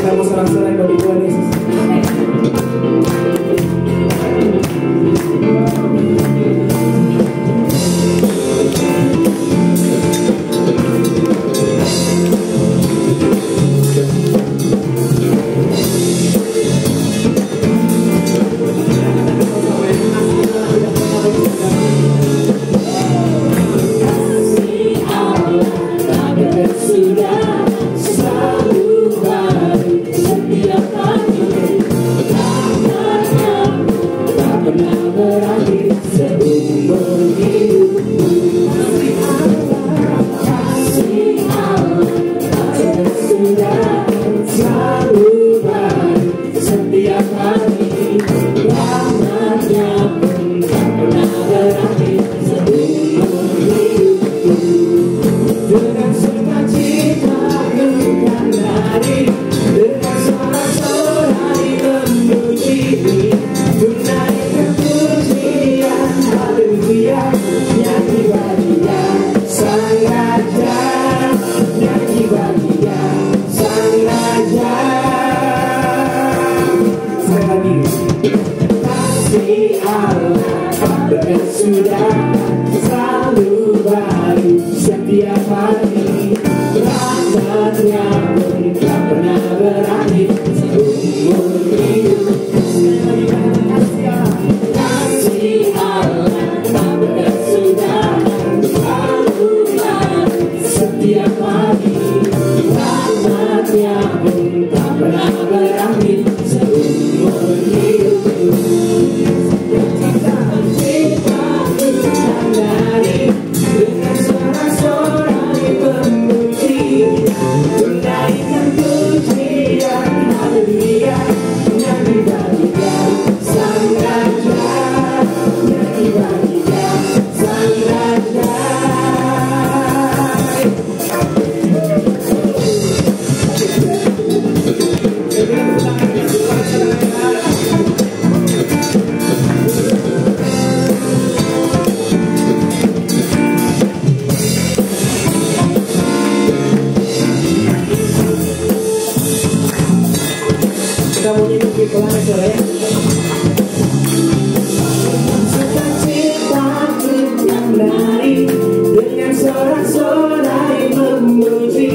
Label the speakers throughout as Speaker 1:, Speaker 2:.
Speaker 1: Kita mau sorak-sorai bagi Tuhan Yesus. Sudah selalu baru setiap hari, rahmatnya pun tak pernah berakhir seumur hidup. Kasih Allah tak pernah sudah selalu baru setiap hari, rahmatnya pun tak pernah berakhir seumur hidup. Dengan sorak-sorai memuji, tunaikan pujian haleluya, nyanyi bagikan Sang Raja, nyanyi bagikan Sang Raja. Kita mau nyanyi di pelan sore ya. Sukacitaku yang dari dengan sorak-sorai memuji,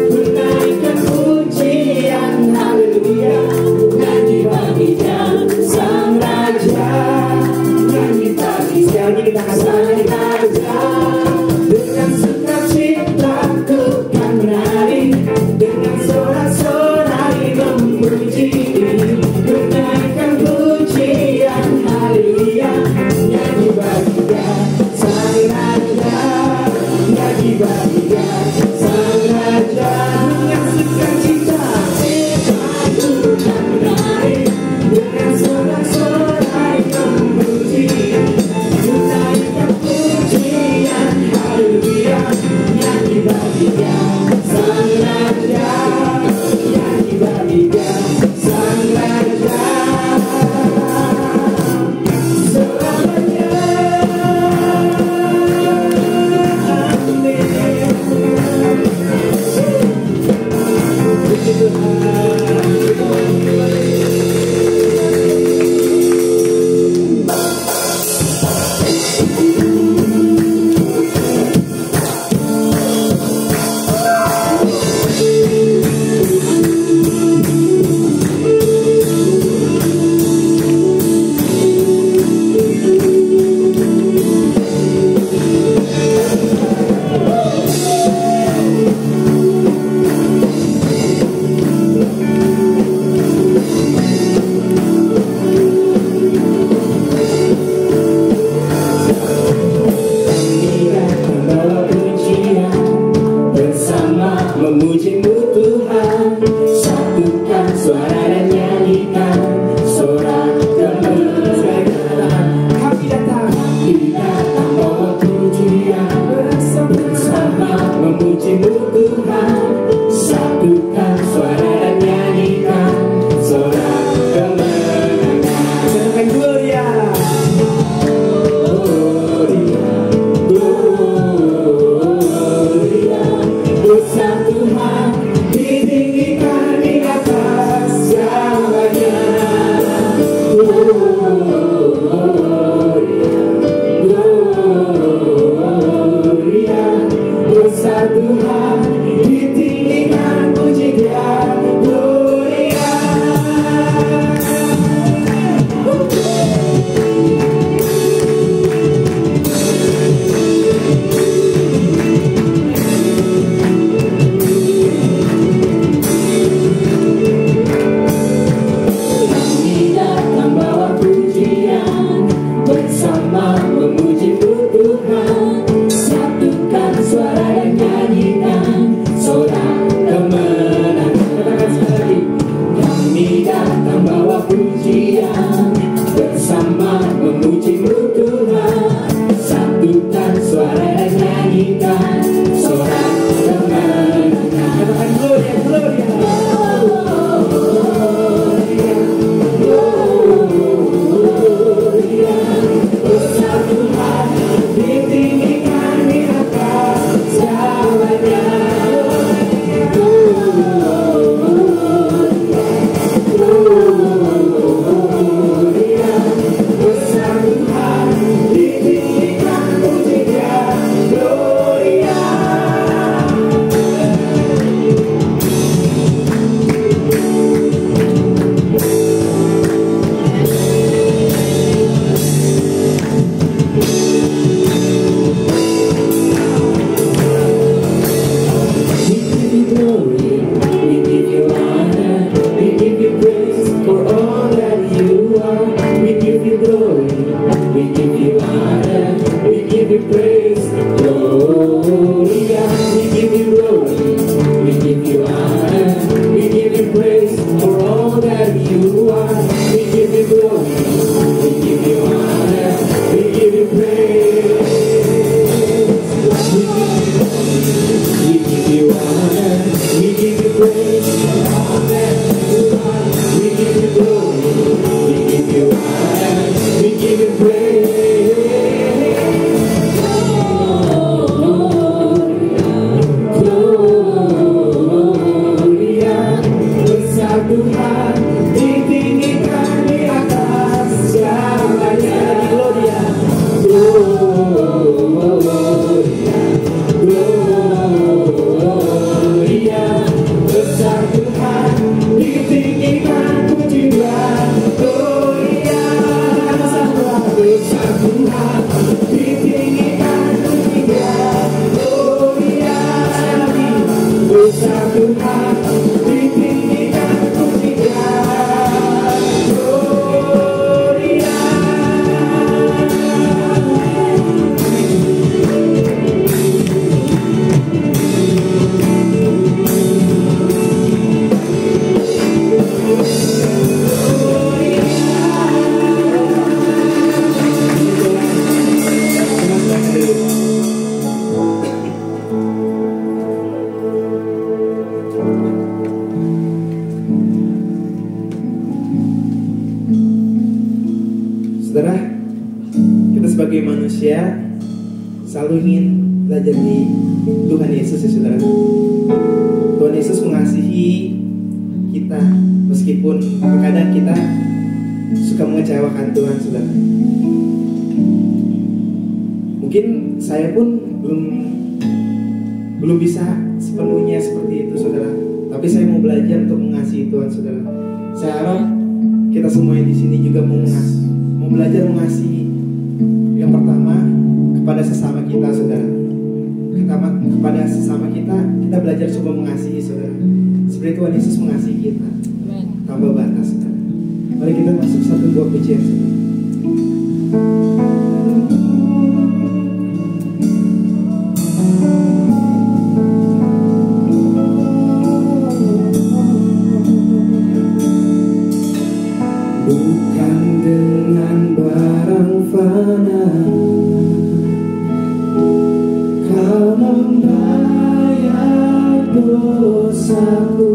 Speaker 1: tunaikan pujian haleluya, nyanyi bagikan Sang Raja, nyanyi bagikan Sang Raja. Dengan sukacitaku kan menari, dengan sorak-sorai memuji, tunaikan pujian haleluya, nyanyi bagikan Sang Raja, nyanyi bagikan Sang Raja. Dengan sukacita aku kan menari, dengan sorak-sorai memuji, tunaikan pujian haleluya, nyanyi bagikan Sang Raja, nyanyi bagikan Sang Raja. Selamanya, amin. Puji Tuhan. Memuji-Mu Tuhan, satukan suara dan nyanyikan sorak kemuliaan. Kami datang bawa pujian bersama memuji-Mu Tuhan, satukan suara dan nyanyikan sorak kemenangan. Sedangkan Gloria, Gloria, Gloria, besar Tuhan, ditinggikan di atas you are. We give you glory, we give you honor, we give you praise. We give you honor, we give you praise. We give you glory, we give you honor, we give you praise. Gloria, besar Tuhan, ditinggikan di atas segalanya. Gloria, Gloria, besar Tuhan, ditinggikan pujian. Gloria, besar Tuhan, ditinggikan pujian. Gloria, besar Tuhan, ditinggikan pujian. Gloria. Saudara, kita sebagai manusia selalu ingin belajar di Tuhan Yesus ya saudara. Tuhan Yesus mengasihi kita meskipun terkadang kita suka mengecewakan Tuhan saudara. Mungkin saya pun belum bisa sepenuhnya seperti itu saudara. Tapi saya mau belajar untuk mengasihi Tuhan saudara. Saya harap kita semua di sini juga mau belajar mengasihi. Yang pertama kepada sesama kita saudara. Kepada sesama kita belajar coba mengasihi saudara. Seperti Tuhan Yesus mengasihi kita tanpa batas saudara. Mari kita masuk satu buah pujian saudara. Bukan dengan barang fana Kau membayar dosaku,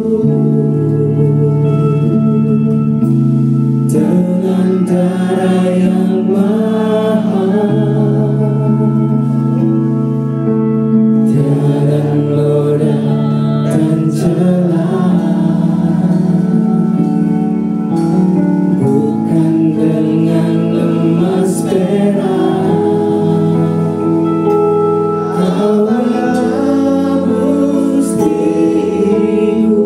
Speaker 1: dengan darah yang mahal, tiada noda dan celah. Bukan dengan emas perak Kau menebus diriku.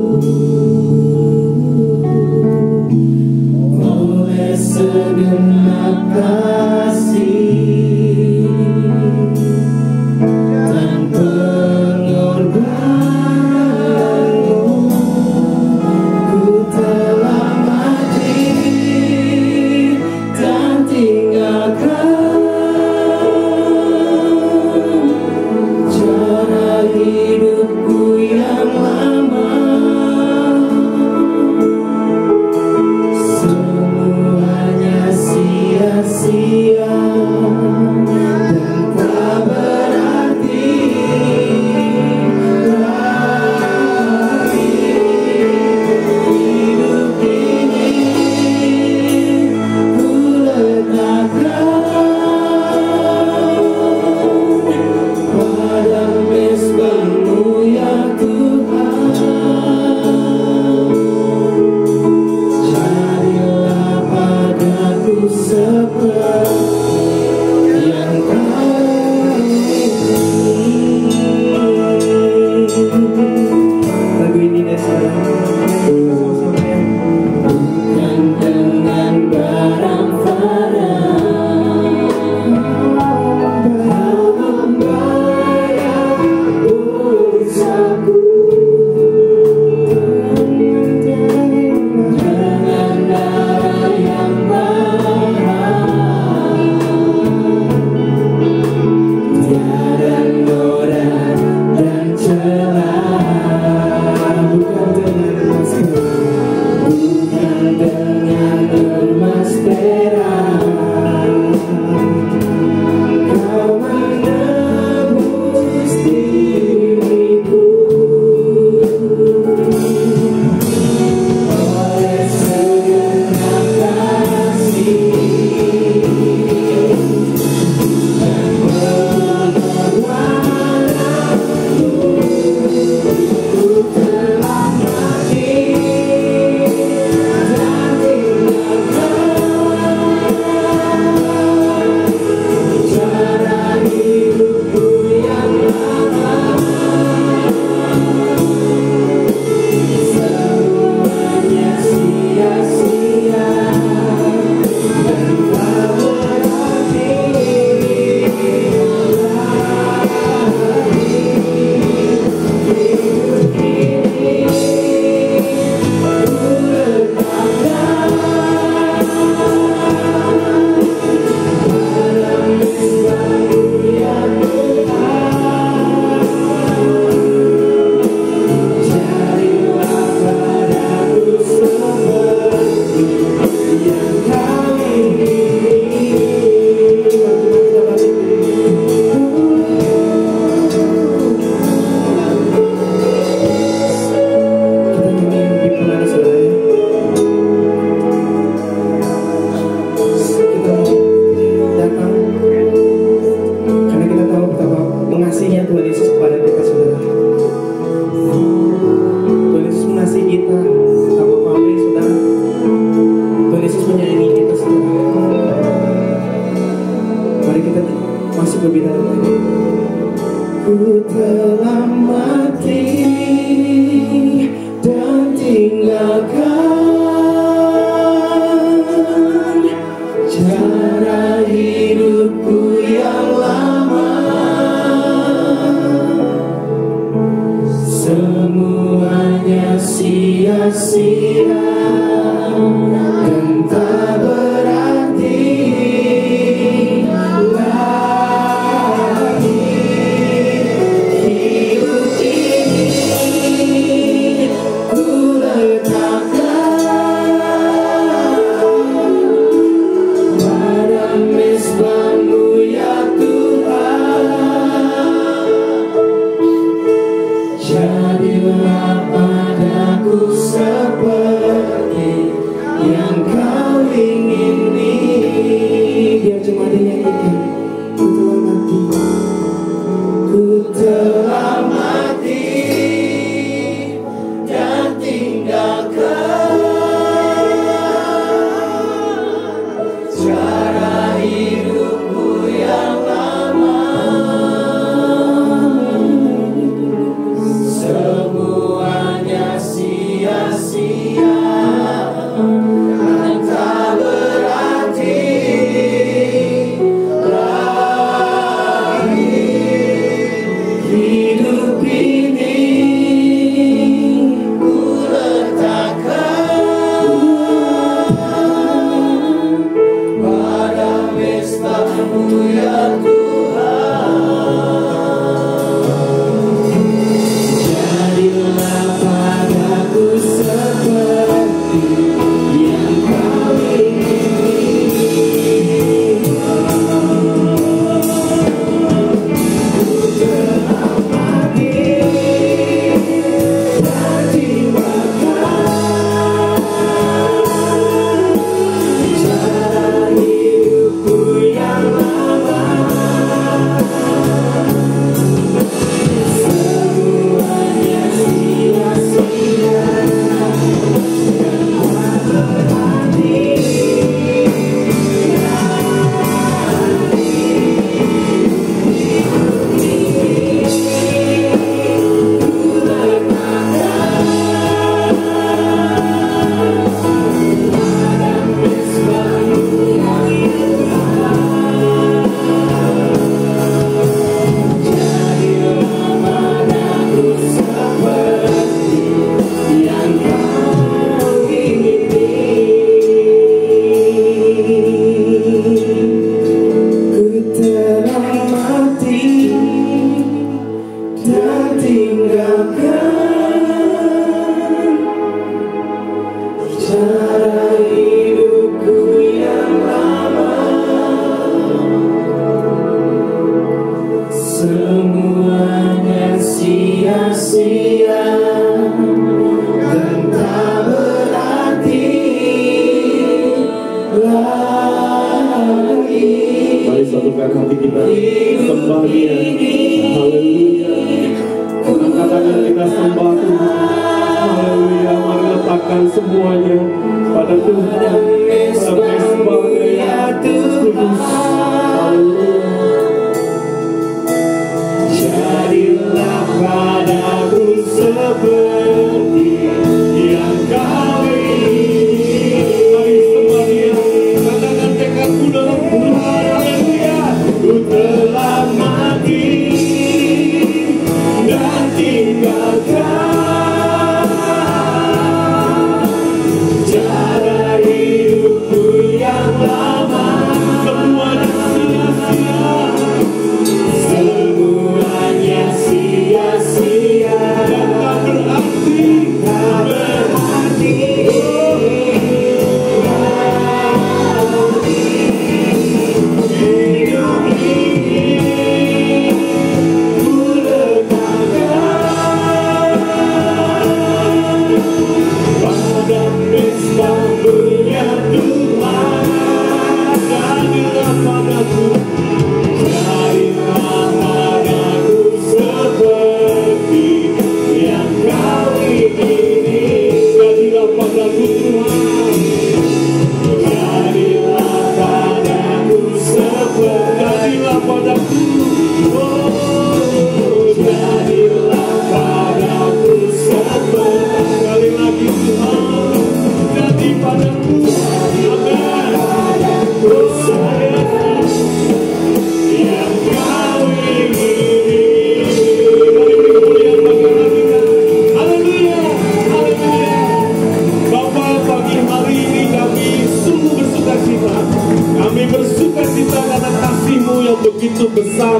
Speaker 1: tinggalkan cara hidupku yang lama. Semuanya sia-sia dan tak berarti lagi. Hidup ini ku letakkan pada mezbah-Mu ya Tuhan. Jadilah padaku seperti yang Kau ingini. Biar cuma dinyanyikan. Ku telah mati dan tinggalkan cara hidupku yang lama. Semuanya sia-sia dan tak berarti lagi. Hidup ini ku letakkan pada mezbah-Mu ya Tuhan. Jadilah padaku seperti yang Kau ingini. Ku telah mati dan tinggalkan cara hidupku yang lama. Semuanya sia-sia dan tak berarti cara hidupku yang lama. Semuanya sia-sia dan tak berarti lagi.
Speaker 2: Mari satukan hati kita, sembah Dia. Haleluya. Katakan kita sembah Tuhan. Haleluya. Mari letakkan semuanya pada Tuhan, pada mezbah-Nya yang kudus. Haleluya.
Speaker 1: Jadilah padaku seperti yang Kau ingini.
Speaker 2: Mari sembah Dia. Katakan tekadku dalam Tuhan. Haleluya.
Speaker 1: Ku telah mati dan tinggalkan cara hidupku yang lama.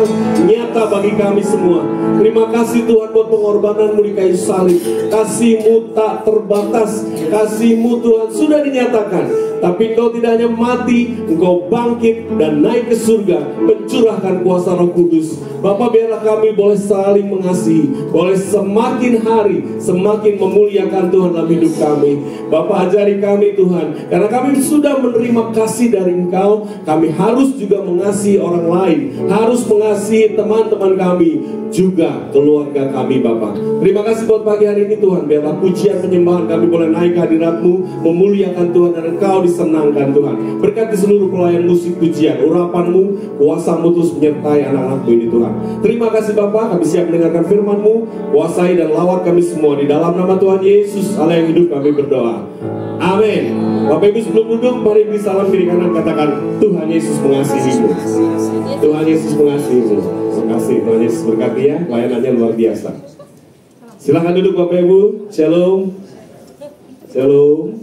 Speaker 2: Tuhan nyata bagi kami semua. Terima kasih Tuhan buat pengorbananmu di kayu salib. Kasih-Mu tak terbatas. Kasih-Mu Tuhan sudah dinyatakan. Tapi Engkau tidak hanya mati, Engkau bangkit dan naik ke surga, mencurahkan kuasa Roh Kudus. Bapa, biarlah kami boleh saling mengasihi, boleh semakin hari semakin memuliakan Tuhan dalam hidup kami. Bapa, ajari kami Tuhan, karena kami sudah menerima kasih dari Engkau, kami harus juga mengasihi orang lain, harus mengasihi teman-teman kami, juga keluarga kami Bapa. Terima kasih buat pagi hari ini Tuhan. Biarlah pujian penyembahan kami boleh naik ke hadirat-Mu, memuliakan Tuhan dan Engkau disenangkan Tuhan. Berkati seluruh pelayan musik pujian, urapan-Mu, kuasa-Mu terus menyertai anak-anak-Mu ini Tuhan. Terima kasih Bapa, kami siap mendengarkan firman-Mu. Kuasai dan lawat kami semua di dalam nama Tuhan Yesus Allah yang hidup kami berdoa. Amin. Bapak Ibu sebelum duduk, mari beri salam kiri kanan, katakan Tuhan Yesus mengasihimu. Tuhan Yesus mengasihimu. Terima kasih, Tuhan Yesus berkati ya, layanannya luar biasa. Silakan duduk Bapak Ibu. Shalom. Shalom.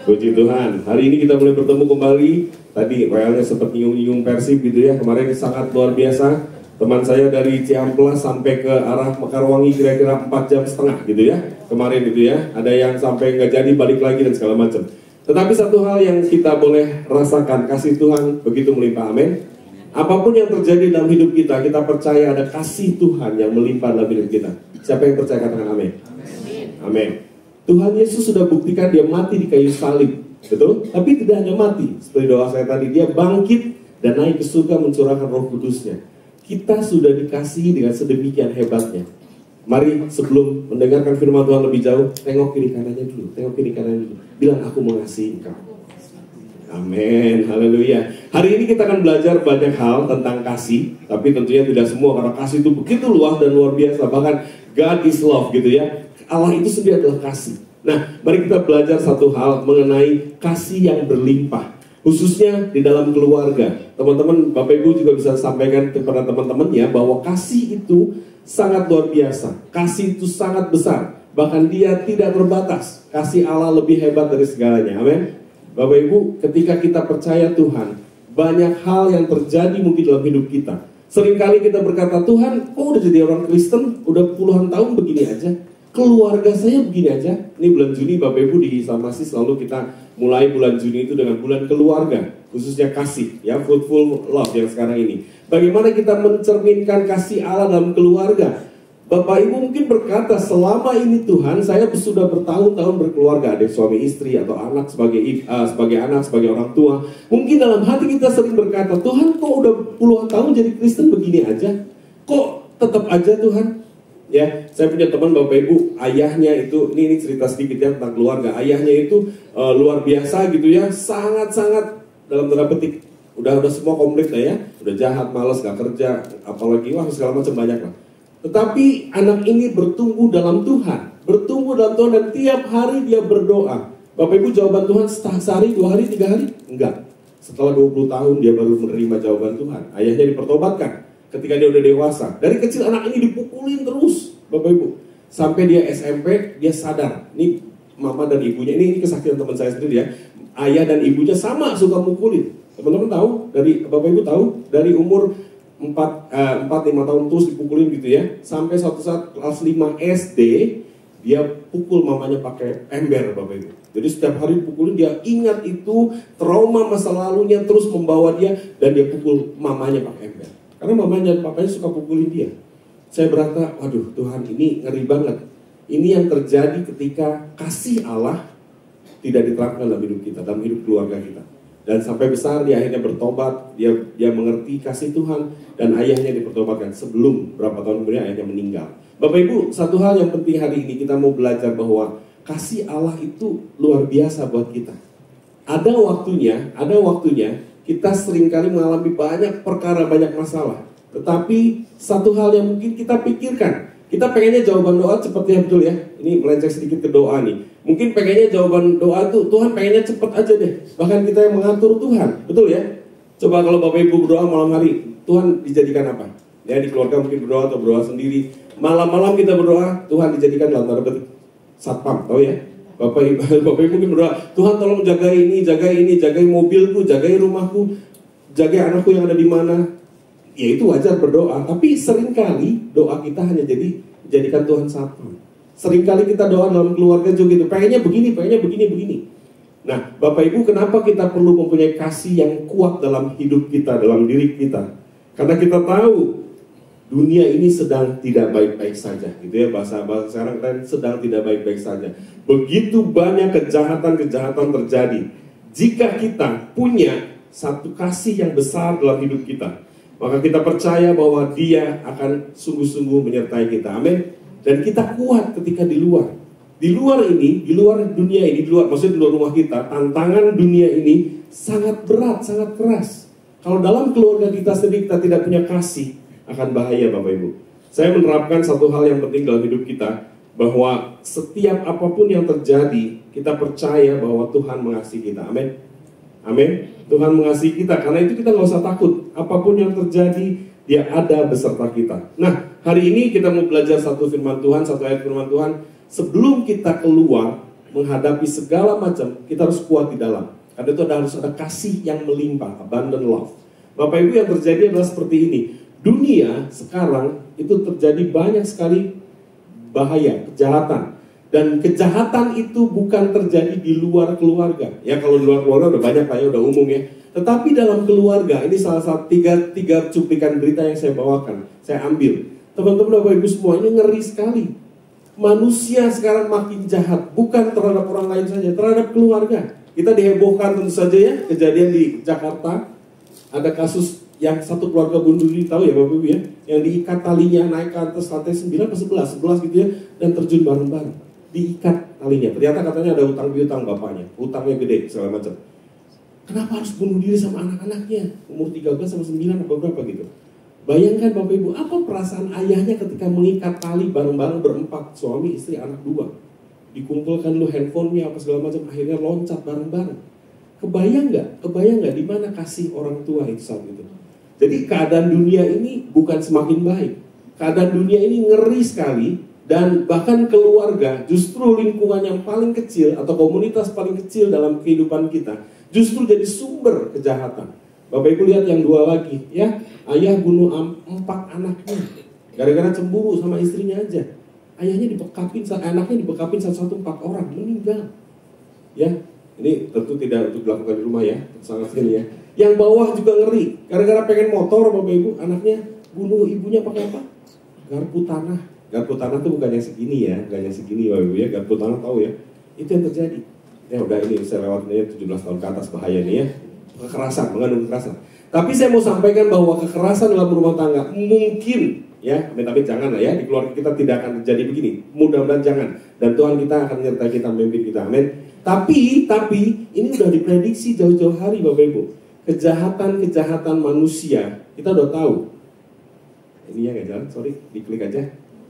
Speaker 2: Puji Tuhan. Hari ini kita boleh bertemu kembali. Tadi realnya sempat nyung-nyung Persib gitu ya. Kemarin sangat luar biasa. Teman saya dari Ciamplas sampai ke arah Mekarwangi kira-kira 4,5 jam gitu ya. Kemarin gitu ya. Ada yang sampai nggak jadi balik lagi dan segala macam. Tetapi satu hal yang kita boleh rasakan, kasih Tuhan begitu melimpah. Amin. Apapun yang terjadi dalam hidup kita, kita percaya ada kasih Tuhan yang melimpah dalam hidup kita. Siapa yang percaya katakan amin. Amin. Tuhan Yesus sudah buktikan dia mati di kayu salib, betul? Tapi tidak hanya mati, seperti doa saya tadi, dia bangkit dan naik ke surga mencurahkan Roh Kudusnya. Kita sudah dikasihi dengan sedemikian hebatnya. Mari sebelum mendengarkan firman Tuhan lebih jauh, tengok kiri kanannya dulu, tengok kiri kanannya dulu. Bilang aku mengasihi engkau. Amin, haleluya. Hari ini kita akan belajar banyak hal tentang kasih, tapi tentunya tidak semua, karena kasih itu begitu luas dan luar biasa. Bahkan God is love gitu ya. Allah itu sendiri adalah kasih. Nah, mari kita belajar satu hal mengenai kasih yang berlimpah, khususnya di dalam keluarga. Teman-teman, Bapak Ibu juga bisa sampaikan kepada teman-temannya bahwa kasih itu sangat luar biasa. Kasih itu sangat besar, bahkan dia tidak terbatas. Kasih Allah lebih hebat dari segalanya. Amin. Bapak Ibu, ketika kita percaya Tuhan, banyak hal yang terjadi mungkin dalam hidup kita. Seringkali kita berkata, Tuhan, kok udah jadi orang Kristen, udah puluhan tahun begini aja. Keluarga saya begini aja. Ini bulan Juni Bapak Ibu di Islamasi selalu kita mulai bulan Juni itu dengan bulan keluarga, khususnya kasih ya, fruitful love yang sekarang ini. Bagaimana kita mencerminkan kasih Allah dalam keluarga? Bapak Ibu mungkin berkata, selama ini Tuhan saya sudah bertahun-tahun berkeluarga, ada suami istri atau anak sebagai anak, sebagai orang tua. Mungkin dalam hati kita sering berkata, Tuhan kok udah puluhan tahun jadi Kristen begini aja? Kok tetap aja Tuhan? Ya, saya punya teman Bapak Ibu, ayahnya itu, ini cerita sedikit ya tentang keluarga. Ayahnya itu luar biasa gitu ya, sangat-sangat dalam tanda petik udah semua komplit lah ya, udah jahat, malas, gak kerja, apalagi wah segala macam banyak lah. Tetapi anak ini bertumbuh dalam Tuhan, dan tiap hari dia berdoa. Bapak Ibu, jawaban Tuhan sehari, 2 hari, 3 hari? Enggak. Setelah 20 tahun dia baru menerima jawaban Tuhan. Ayahnya dipertobatkan ketika dia udah dewasa. Dari kecil anak ini dipukulin terus, Bapak Ibu. Sampai dia SMP, dia sadar. Ini mama dan ibunya, ini kesaksian teman saya sendiri ya. Ayah dan ibunya sama suka mukulin. Teman-teman tahu, Bapak Ibu tahu, dari umur 4-5 tahun terus dipukulin gitu ya. Sampai suatu saat kelas 5 SD, dia pukul mamanya pakai ember, Bapak Ibu. Jadi setiap hari dipukulin, dia ingat itu, trauma masa lalunya terus membawa dia, dan dia pukul mamanya pakai ember. Karena mamanya dan papanya suka pukulin dia. Saya berkata, waduh Tuhan, ini ngeri banget. Ini yang terjadi ketika kasih Allah tidak diterapkan dalam hidup kita, dalam hidup keluarga kita. Dan sampai besar dia akhirnya bertobat, dia mengerti kasih Tuhan, dan ayahnya dipertobatkan. Sebelum berapa tahun kemudian ayahnya meninggal. Bapak Ibu, satu hal yang penting hari ini kita mau belajar bahwa kasih Allah itu luar biasa buat kita. Ada waktunya kita seringkali mengalami banyak perkara, banyak masalah. Tetapi satu hal yang mungkin kita pikirkan, kita pengennya jawaban doa cepatnya, betul ya. Ini melenceng sedikit ke doa nih. Mungkin pengennya jawaban doa itu, Tuhan pengennya cepat aja deh. Bahkan kita yang mengatur Tuhan, betul ya. Coba kalau Bapak Ibu berdoa malam hari, Tuhan dijadikan apa? Ya, di keluarga mungkin berdoa atau berdoa sendiri. Malam-malam kita berdoa, Tuhan dijadikan dalam tanda petik satpam, tahu ya? Bapak Ibu mungkin berdoa, Tuhan tolong jagai ini, jagai mobilku, jagai rumahku, jagai anakku yang ada di mana. ya itu wajar berdoa, tapi seringkali doa kita hanya jadikan Tuhan satu. Seringkali kita doa dalam keluarga juga gitu, pengennya begini. Nah, Bapak Ibu, kenapa kita perlu mempunyai kasih yang kuat dalam hidup kita, dalam diri kita? Karena kita tahu dunia ini sedang tidak baik-baik saja, gitu ya, bahasa sekarang kan sedang tidak baik-baik saja. Begitu banyak kejahatan-kejahatan terjadi. Jika kita punya satu kasih yang besar dalam hidup kita, maka kita percaya bahwa Dia akan sungguh-sungguh menyertai kita. Amin. Dan kita kuat ketika di luar. Di luar dunia ini, maksudnya di luar rumah kita, tantangan dunia ini sangat berat, sangat keras. Kalau dalam keluarga kita sendiri kita tidak punya kasih, akan bahaya Bapak Ibu. Saya menerapkan satu hal yang penting dalam hidup kita, bahwa setiap apapun yang terjadi, kita percaya bahwa Tuhan mengasihi kita. Amin. Amin. Tuhan mengasihi kita, karena itu kita nggak usah takut. Apapun yang terjadi, Dia ada beserta kita. Nah, hari ini kita mau belajar satu firman Tuhan, satu ayat firman Tuhan. Sebelum kita keluar menghadapi segala macam, kita harus kuat di dalam. Karena itu harus ada kasih yang melimpah, abundant love. Bapak Ibu, yang terjadi adalah seperti ini. Dunia sekarang itu terjadi banyak sekali bahaya, kejahatan. Dan kejahatan itu bukan terjadi di luar keluarga. Ya, kalau di luar keluarga udah banyak, udah umum ya. Tetapi dalam keluarga, ini salah satu tiga cuplikan berita yang saya bawakan, saya ambil. Teman-teman Bapak Ibu semua, ini ngeri sekali. Manusia sekarang makin jahat, bukan terhadap orang lain saja, terhadap keluarga. Kita dihebohkan tentu saja ya, kejadian di Jakarta, ada kasus yang satu keluarga bunuh diri, tahu ya Bapak Ibu ya, yang diikat talinya naik ke atas lantai 9 atau 11 gitu ya, dan terjun bareng-bareng. Diikat talinya, ternyata katanya ada utang piutang bapaknya, utangnya gede segala macam. Kenapa harus bunuh diri sama anak-anaknya? Umur 13 sama 9 atau berapa gitu. Bayangkan Bapak Ibu, apa perasaan ayahnya ketika mengikat tali bareng-bareng berempat, suami, istri, anak 2. Dikumpulkan lu handphonenya apa segala macam, akhirnya loncat bareng-bareng. Kebayang nggak di mana kasih orang tua itu saat itu? Jadi keadaan dunia ini bukan semakin baik. Keadaan dunia ini ngeri sekali, dan bahkan keluarga, justru lingkungan yang paling kecil atau komunitas paling kecil dalam kehidupan kita, justru jadi sumber kejahatan. Bapak Ibu lihat yang 2 lagi ya, ayah bunuh 4 anaknya gara-gara cemburu sama istrinya aja. Anaknya dibekapin satu-satu 4 orang, meninggal. Ya, ini tentu tidak untuk dilakukan di rumah ya, sangat sekali ya. Yang bawah juga ngeri, gara-gara pengen motor Bapak Ibu, anaknya bunuh ibunya pakai apa? Garpu tanah. Garpu tanah itu bukan yang segini ya, bukan yang segini Bapak Ibu ya, garpu tanah tahu ya. Itu yang terjadi. Ya udah, ini saya lewatinnya 17 tahun ke atas, bahaya nih ya. Kekerasan, mengandung kekerasan. Tapi saya mau sampaikan bahwa kekerasan dalam rumah tangga mungkin ya, tapi jangan lah ya, di keluarga kita tidak akan terjadi begini. Mudah-mudahan jangan. Dan Tuhan kita akan menyertai kita, memimpin kita. Amin. Tapi ini udah diprediksi jauh-jauh hari Bapak Ibu. Kejahatan manusia kita udah tahu. Ini ya nggak jalan, sorry, diklik aja.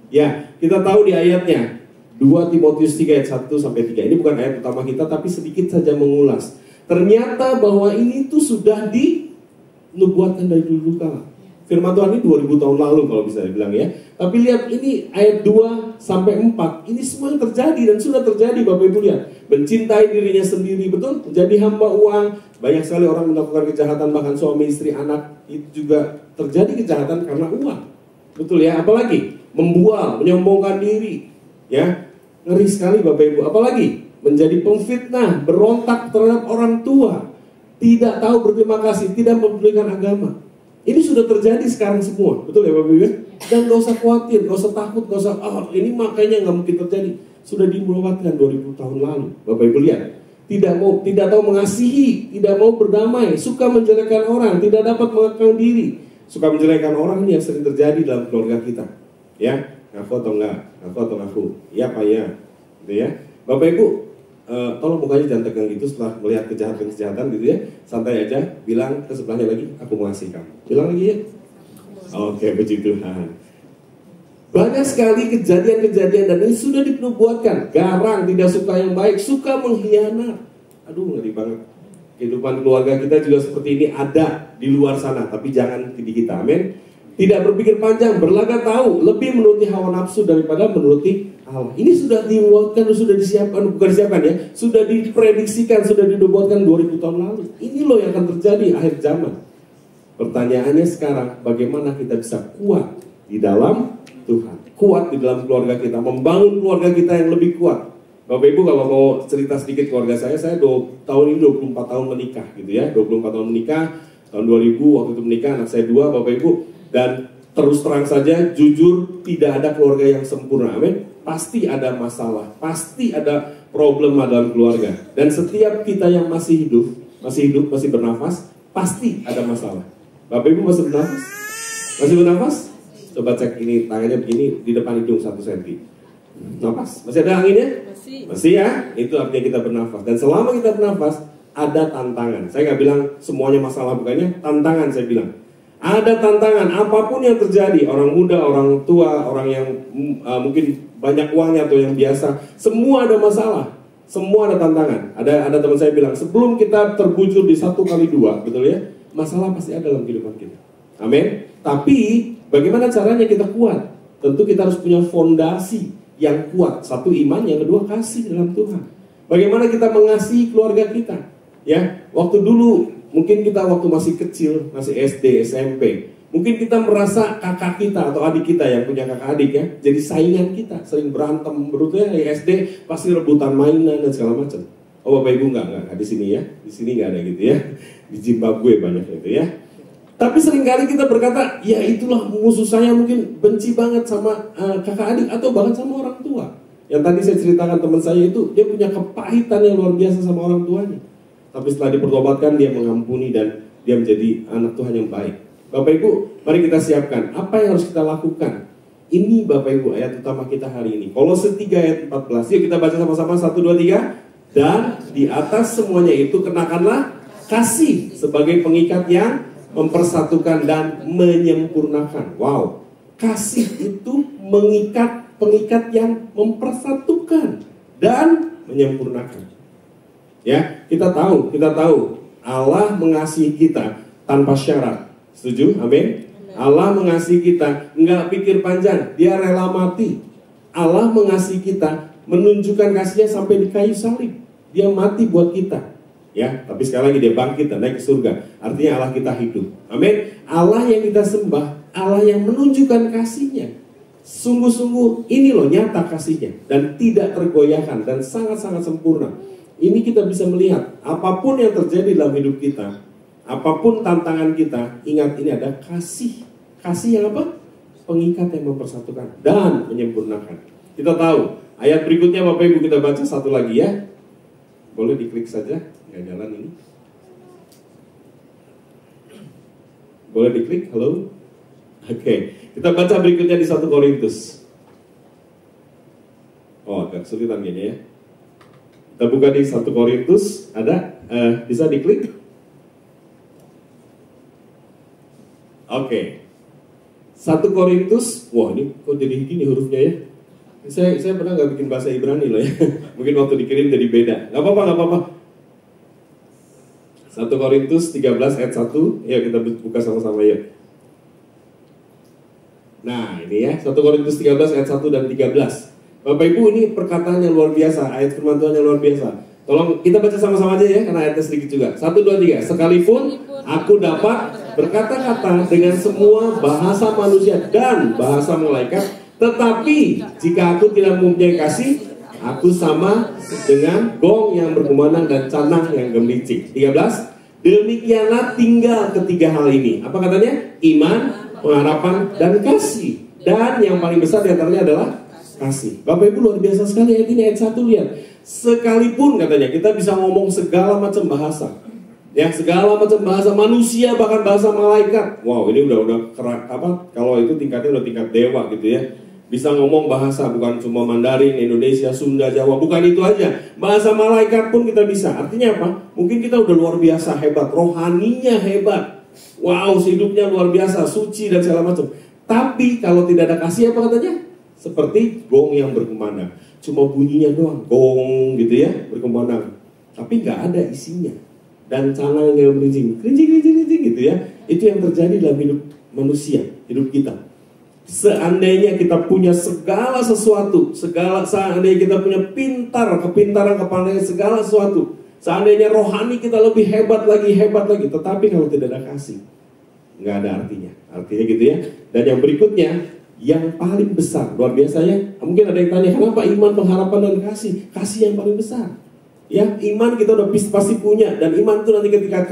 Speaker 2: Ya, kita tahu di ayatnya 2 Timotius 3 ayat 1-3. Ini bukan ayat utama kita, tapi sedikit saja mengulas. Ternyata bahwa ini tuh sudah dinubuatkan dari dulu kala. Firman Tuhan ini 2000 tahun lalu kalau bisa dibilang ya. Tapi lihat ini ayat 2-4. Ini semua yang terjadi dan sudah terjadi Bapak Ibu lihat. Mencintai dirinya sendiri, betul? Menjadi hamba uang. Banyak sekali orang melakukan kejahatan, bahkan suami, istri, anak. Itu juga terjadi kejahatan karena uang. Betul ya? Apalagi? Membual, menyombongkan diri. Ya, ngeri sekali Bapak Ibu. Apalagi? Menjadi pemfitnah, berontak terhadap orang tua, tidak tahu berterima kasih, tidak mempedulikan agama. Ini sudah terjadi sekarang semua, betul ya Bapak Ibu? Dan gak usah khawatir, gak usah takut, gak usah, ini makanya gak mungkin terjadi. Sudah dinubuatkan 2000 tahun lalu, Bapak Ibu lihat. Tidak tahu mengasihi, tidak mau berdamai, suka menjelekkan orang, tidak dapat mengekang diri. Suka menjelekkan orang ini yang sering terjadi dalam keluarga kita. Ya, ngaku atau enggak, ngaku atau ngaku, iya Pak ya, gitu ya. Bapak Ibu, tolong mukanya jangan tegang gitu setelah melihat kejahatan gitu ya. Santai aja, bilang ke sebelahnya lagi, aku mengasihi kamu. Bilang lagi ya. Oke, puji Tuhan. Banyak sekali kejadian-kejadian dan ini sudah dinubuatkan. Garang, tidak suka yang baik, suka mengkhianat. Aduh, ngeri banget. Kehidupan keluarga kita juga seperti ini ada di luar sana, tapi jangan di kita. Amin. Tidak berpikir panjang, berlagak tahu, lebih menuruti hawa nafsu daripada menuruti Allah. Ini sudah dibuatkan, sudah disiapkan, bukan disiapkan ya, sudah diprediksikan, sudah dinubuatkan 2000 tahun lalu. Ini loh yang akan terjadi akhir zaman. Pertanyaannya sekarang, bagaimana kita bisa kuat di dalam Tuhan, kuat di dalam keluarga kita, membangun keluarga kita yang lebih kuat. Bapak Ibu kalau mau cerita sedikit keluarga saya tahun ini 24 tahun menikah gitu ya, 24 tahun menikah, tahun 2000 waktu itu menikah, anak saya 2 Bapak Ibu, dan terus terang saja, jujur, tidak ada keluarga yang sempurna, amin. Pasti ada masalah, pasti ada problem dalam keluarga, dan setiap kita yang masih hidup, masih bernafas, pasti ada masalah. Bapak Ibu masih bernafas? Masih bernafas? Coba cek ini, tangannya begini di depan hidung 1 cm. Nafas? Masih ada anginnya? Masih ya? Itu artinya kita bernafas. Dan selama kita bernafas, ada tantangan. Saya nggak bilang semuanya masalah, bukannya tantangan saya bilang. Ada tantangan, apapun yang terjadi, orang muda, orang tua, orang yang mungkin banyak uangnya atau yang biasa, semua ada masalah. Semua ada tantangan. Ada teman saya bilang, sebelum kita terbujur di 1x2, betul ya? Masalah pasti ada dalam kehidupan kita. Amin. Tapi bagaimana caranya kita kuat? Tentu kita harus punya fondasi yang kuat. Satu iman, yang kedua kasih dalam Tuhan. Bagaimana kita mengasihi keluarga kita? Ya, waktu dulu mungkin kita waktu masih kecil, masih SD, SMP, mungkin kita merasa kakak kita atau adik kita yang punya kakak adik ya, jadi saingan kita, sering berantem, berutnya di SD pasti rebutan mainan dan segala macam. Oh Bapak Ibu enggak di sini ya, di sini nggak ada gitu ya, di Zimbabwe banyak itu ya. Tapi seringkali kita berkata, ya itulah musuh saya, mungkin benci banget sama kakak adik atau bahkan sama orang tua. Yang tadi saya ceritakan teman saya itu, dia punya kepahitan yang luar biasa sama orang tuanya. Tapi setelah dipertobatkan, dia mengampuni dan dia menjadi anak Tuhan yang baik. Bapak Ibu, mari kita siapkan apa yang harus kita lakukan. Ini Bapak Ibu ayat utama kita hari ini. Kolose 3 ayat 14. Yuk kita baca sama-sama 1, 2, 3. Dan di atas semuanya itu kenakanlah kasih sebagai pengikat yang mempersatukan dan menyempurnakan. Wow, kasih itu pengikat yang mempersatukan dan menyempurnakan. Ya, kita tahu Allah mengasihi kita tanpa syarat. Setuju? Amin. Allah mengasihi kita, nggak pikir panjang, dia rela mati. Allah mengasihi kita, menunjukkan kasihnya sampai di kayu salib. Dia mati buat kita. Ya, tapi sekali lagi dia bangkit dan naik ke surga. Artinya Allah kita hidup. Amin. Allah yang kita sembah, Allah yang menunjukkan kasihnya. Sungguh-sungguh ini loh nyata kasihnya dan tidak tergoyahkan dan sangat-sangat sempurna. Ini kita bisa melihat apapun yang terjadi dalam hidup kita, apapun tantangan kita, ingat ini ada kasih. Kasih yang apa? Pengikat yang mempersatukan dan menyempurnakan. Kita tahu ayat berikutnya Bapak Ibu, kita baca satu lagi ya. Boleh diklik saja, nggak jalan ini. Boleh diklik, halo? Oke, kita baca berikutnya di 1 Korintus. Oh, agak kesulitan gini ya. Kita buka di 1 Korintus, ada? Bisa diklik? Oke. 1 Korintus, wah ini kok jadi gini hurufnya ya? Saya pernah nggak bikin bahasa Ibrani loh ya. Mungkin waktu dikirim jadi beda. Nggak apa-apa. 1 Korintus 13 ayat 1. Ya kita buka sama-sama ya. Nah ini ya 1 Korintus 13 ayat 1 dan 13. Bapak Ibu ini perkataan yang luar biasa. Ayat firman Tuhan yang luar biasa. Tolong kita baca sama-sama aja ya, karena ayatnya sedikit juga. 1, 2, 3. Sekalipun aku dapat berkata-kata dengan semua bahasa manusia dan bahasa malaikat, tetapi jika aku tidak mempunyai kasih, aku sama dengan gong yang berkumandang dan canang yang gemericik. 13. Demikianlah tinggal ketiga hal ini. Apa katanya? Iman, pengharapan, dan kasih. Dan yang paling besar diantaranya adalah kasih. Bapak Ibu luar biasa sekali ayat ini, ayat 1 lihat. Sekalipun katanya kita bisa ngomong segala macam bahasa. Ya, segala macam bahasa manusia, bahkan bahasa malaikat. Wow, ini udah kerak apa? Kalau itu tingkatnya udah tingkat dewa gitu ya. Bisa ngomong bahasa, bukan cuma Mandarin, Indonesia, Sunda, Jawa, bukan itu aja. Bahasa malaikat pun kita bisa. Artinya apa? Mungkin kita udah luar biasa hebat, rohaninya hebat. Wow, hidupnya luar biasa, suci dan segala macam. Tapi kalau tidak ada kasih, apa katanya? Seperti gong yang berkumandang. Cuma bunyinya doang, gong gitu ya, berkumandang. Tapi nggak ada isinya. Dan canang yang berincing gitu ya. Itu yang terjadi dalam hidup manusia, hidup kita. Seandainya kita punya segala sesuatu, seandainya kita punya kepintaran kepandaian segala sesuatu, seandainya rohani kita lebih hebat lagi, tetapi kalau tidak ada kasih, nggak ada artinya. Artinya gitu ya. Dan yang berikutnya, yang paling besar, luar biasa ya. Mungkin ada yang tanya, kenapa iman, pengharapan, dan kasih? Kasih yang paling besar. Ya, iman kita udah pasti punya, dan iman itu nanti ketika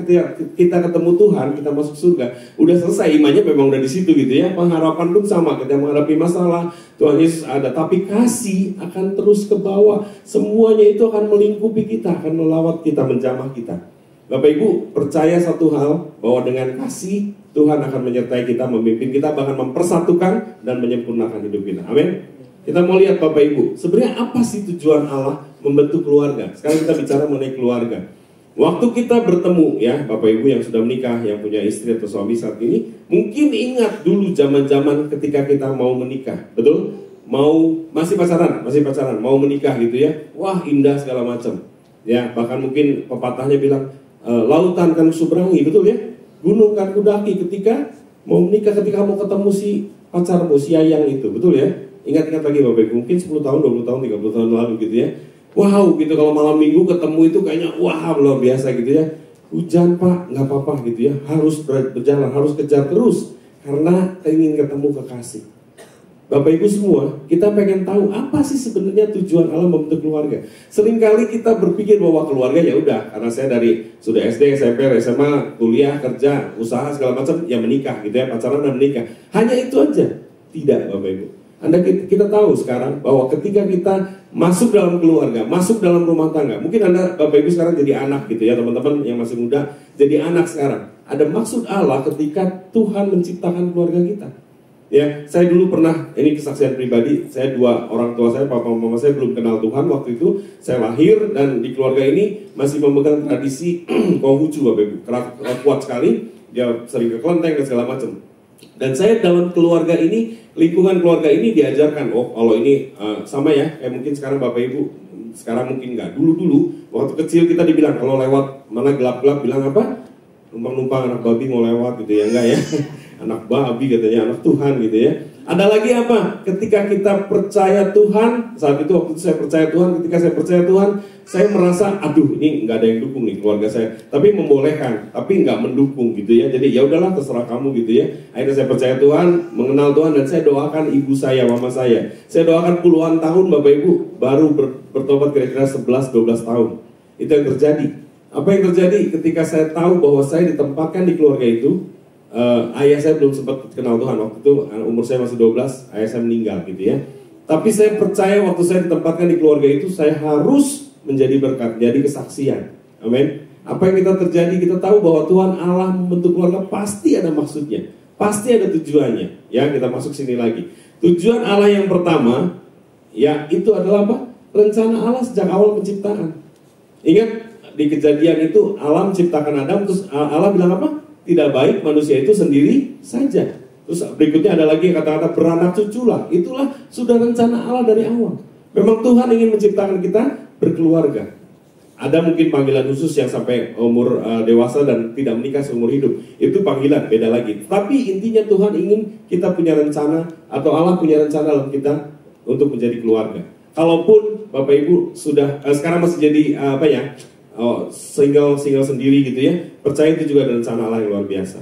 Speaker 2: kita ketemu Tuhan, kita masuk surga, udah selesai, imannya memang udah di situ gitu ya. Pengharapan pun sama, kita menghadapi masalah, Tuhan Yesus ada, tapi kasih akan terus ke bawah. Semuanya itu akan melingkupi kita, akan melawat kita, menjamah kita. Bapak Ibu, percaya satu hal, bahwa dengan kasih Tuhan akan menyertai kita, memimpin kita, bahkan mempersatukan dan menyempurnakan hidup kita. Amin. Kita mau lihat Bapak Ibu, sebenarnya apa sih tujuan Allah membentuk keluarga? Sekarang kita bicara mengenai keluarga. Waktu kita bertemu ya, Bapak Ibu yang sudah menikah, yang punya istri atau suami saat ini, mungkin ingat dulu zaman-zaman ketika kita mau menikah, betul? Masih pacaran, mau menikah gitu ya. Wah, indah segala macam. Ya, bahkan mungkin pepatahnya bilang, lautan kan kuseberangi, betul ya? Gunung kan kudaki ketika mau menikah, ketika mau ketemu si pacarmu, si Yayang itu, betul ya? Ingat-ingat lagi Bapak Ibu, mungkin 10 tahun, 20 tahun, 30 tahun lalu gitu ya. Wow gitu, kalau malam minggu ketemu itu kayaknya wah luar biasa gitu ya. Hujan Pak, nggak apa-apa gitu ya. Harus berjalan, harus kejar terus. Karena ingin ketemu kekasih. Bapak Ibu semua, kita pengen tahu apa sih sebenarnya tujuan Allah membentuk keluarga. Seringkali kita berpikir bahwa keluarga ya udah, karena saya dari sudah SD, SMP, SMA, kuliah, kerja, usaha segala macam, ya menikah gitu ya, pacaran dan menikah. Hanya itu aja. Tidak Bapak Ibu. Kita tahu sekarang bahwa ketika kita masuk dalam keluarga, masuk dalam rumah tangga, mungkin Anda Bapak Ibu sekarang jadi anak gitu ya, teman-teman yang masih muda jadi anak sekarang. Ada maksud Allah ketika Tuhan menciptakan keluarga kita. Ya, saya dulu pernah, ini kesaksian pribadi, saya dua orang tua saya, papa mama saya belum kenal Tuhan waktu itu. Saya lahir dan di keluarga ini masih memegang tradisi Konghucu Bapak Ibu, kuat sekali. Dia sering ke kelenteng dan segala macam. Dan saya dalam keluarga ini, lingkungan keluarga ini diajarkan, oh kalau ini sama ya, kayak mungkin sekarang Bapak Ibu, sekarang mungkin enggak. Dulu waktu kecil kita dibilang, kalau lewat mana gelap-gelap bilang apa? Numpang-numpang anak babi mau lewat gitu ya, enggak ya? Anak babi katanya, anak Tuhan gitu ya. Ada lagi apa? Ketika kita percaya Tuhan, saat itu waktu saya percaya Tuhan, ketika saya percaya Tuhan, saya merasa, aduh ini nggak ada yang dukung nih keluarga saya. Tapi membolehkan, tapi nggak mendukung gitu ya. Jadi ya udahlah terserah kamu gitu ya. Akhirnya saya percaya Tuhan, mengenal Tuhan, dan saya doakan ibu saya, mama saya. Saya doakan puluhan tahun Bapak Ibu, baru bertobat kira-kira 11-12 tahun. Itu yang terjadi. Apa yang terjadi ketika saya tahu bahwa saya ditempatkan di keluarga itu? Ayah saya belum sempat kenal Tuhan waktu itu, umur saya masih 12, ayah saya meninggal gitu ya. Tapi saya percaya waktu saya ditempatkan di keluarga itu, saya harus menjadi berkat, jadi kesaksian. Amin. Apa yang kita terjadi, kita tahu bahwa Tuhan Allah membentuk keluarga pasti ada maksudnya, pasti ada tujuannya. Ya, kita masuk sini lagi. Tujuan Allah yang pertama, ya itu adalah apa? Rencana Allah sejak awal penciptaan. Ingat di Kejadian itu Allah menciptakan Adam, terus Allah bilang apa? Tidak baik manusia itu sendiri saja. Terus berikutnya ada lagi kata-kata beranak cuculah. Itulah sudah rencana Allah dari awal. Memang Tuhan ingin menciptakan kita berkeluarga. Ada mungkin panggilan khusus yang sampai umur dewasa dan tidak menikah seumur hidup. Itu panggilan, beda lagi. Tapi intinya Tuhan ingin kita punya rencana, atau Allah punya rencana dalam kita untuk menjadi keluarga. Kalaupun Bapak Ibu sudah sekarang masih jadi single sendiri gitu ya, percaya itu juga ada rencana Allah yang luar biasa.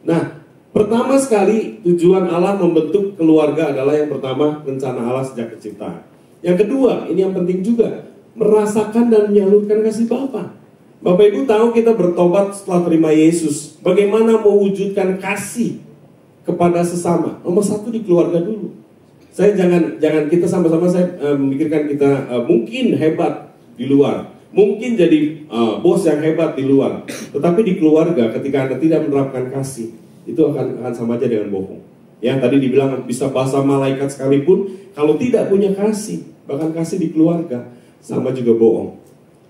Speaker 2: Nah, pertama sekali tujuan Allah membentuk keluarga adalah yang pertama rencana Allah sejak penciptaan. Yang kedua, ini yang penting juga, merasakan dan menyalurkan kasih Bapa. Bapak Ibu tahu kita bertobat setelah terima Yesus, bagaimana mewujudkan kasih kepada sesama. Nomor satu di keluarga dulu. Saya jangan kita sama-sama saya memikirkan kita mungkin hebat di luar. Mungkin jadi bos yang hebat di luar, tetapi di keluarga ketika Anda tidak menerapkan kasih, itu akan sama aja dengan bohong. Ya, tadi dibilang bisa bahasa malaikat sekalipun, kalau tidak punya kasih, bahkan kasih di keluarga, sama juga bohong.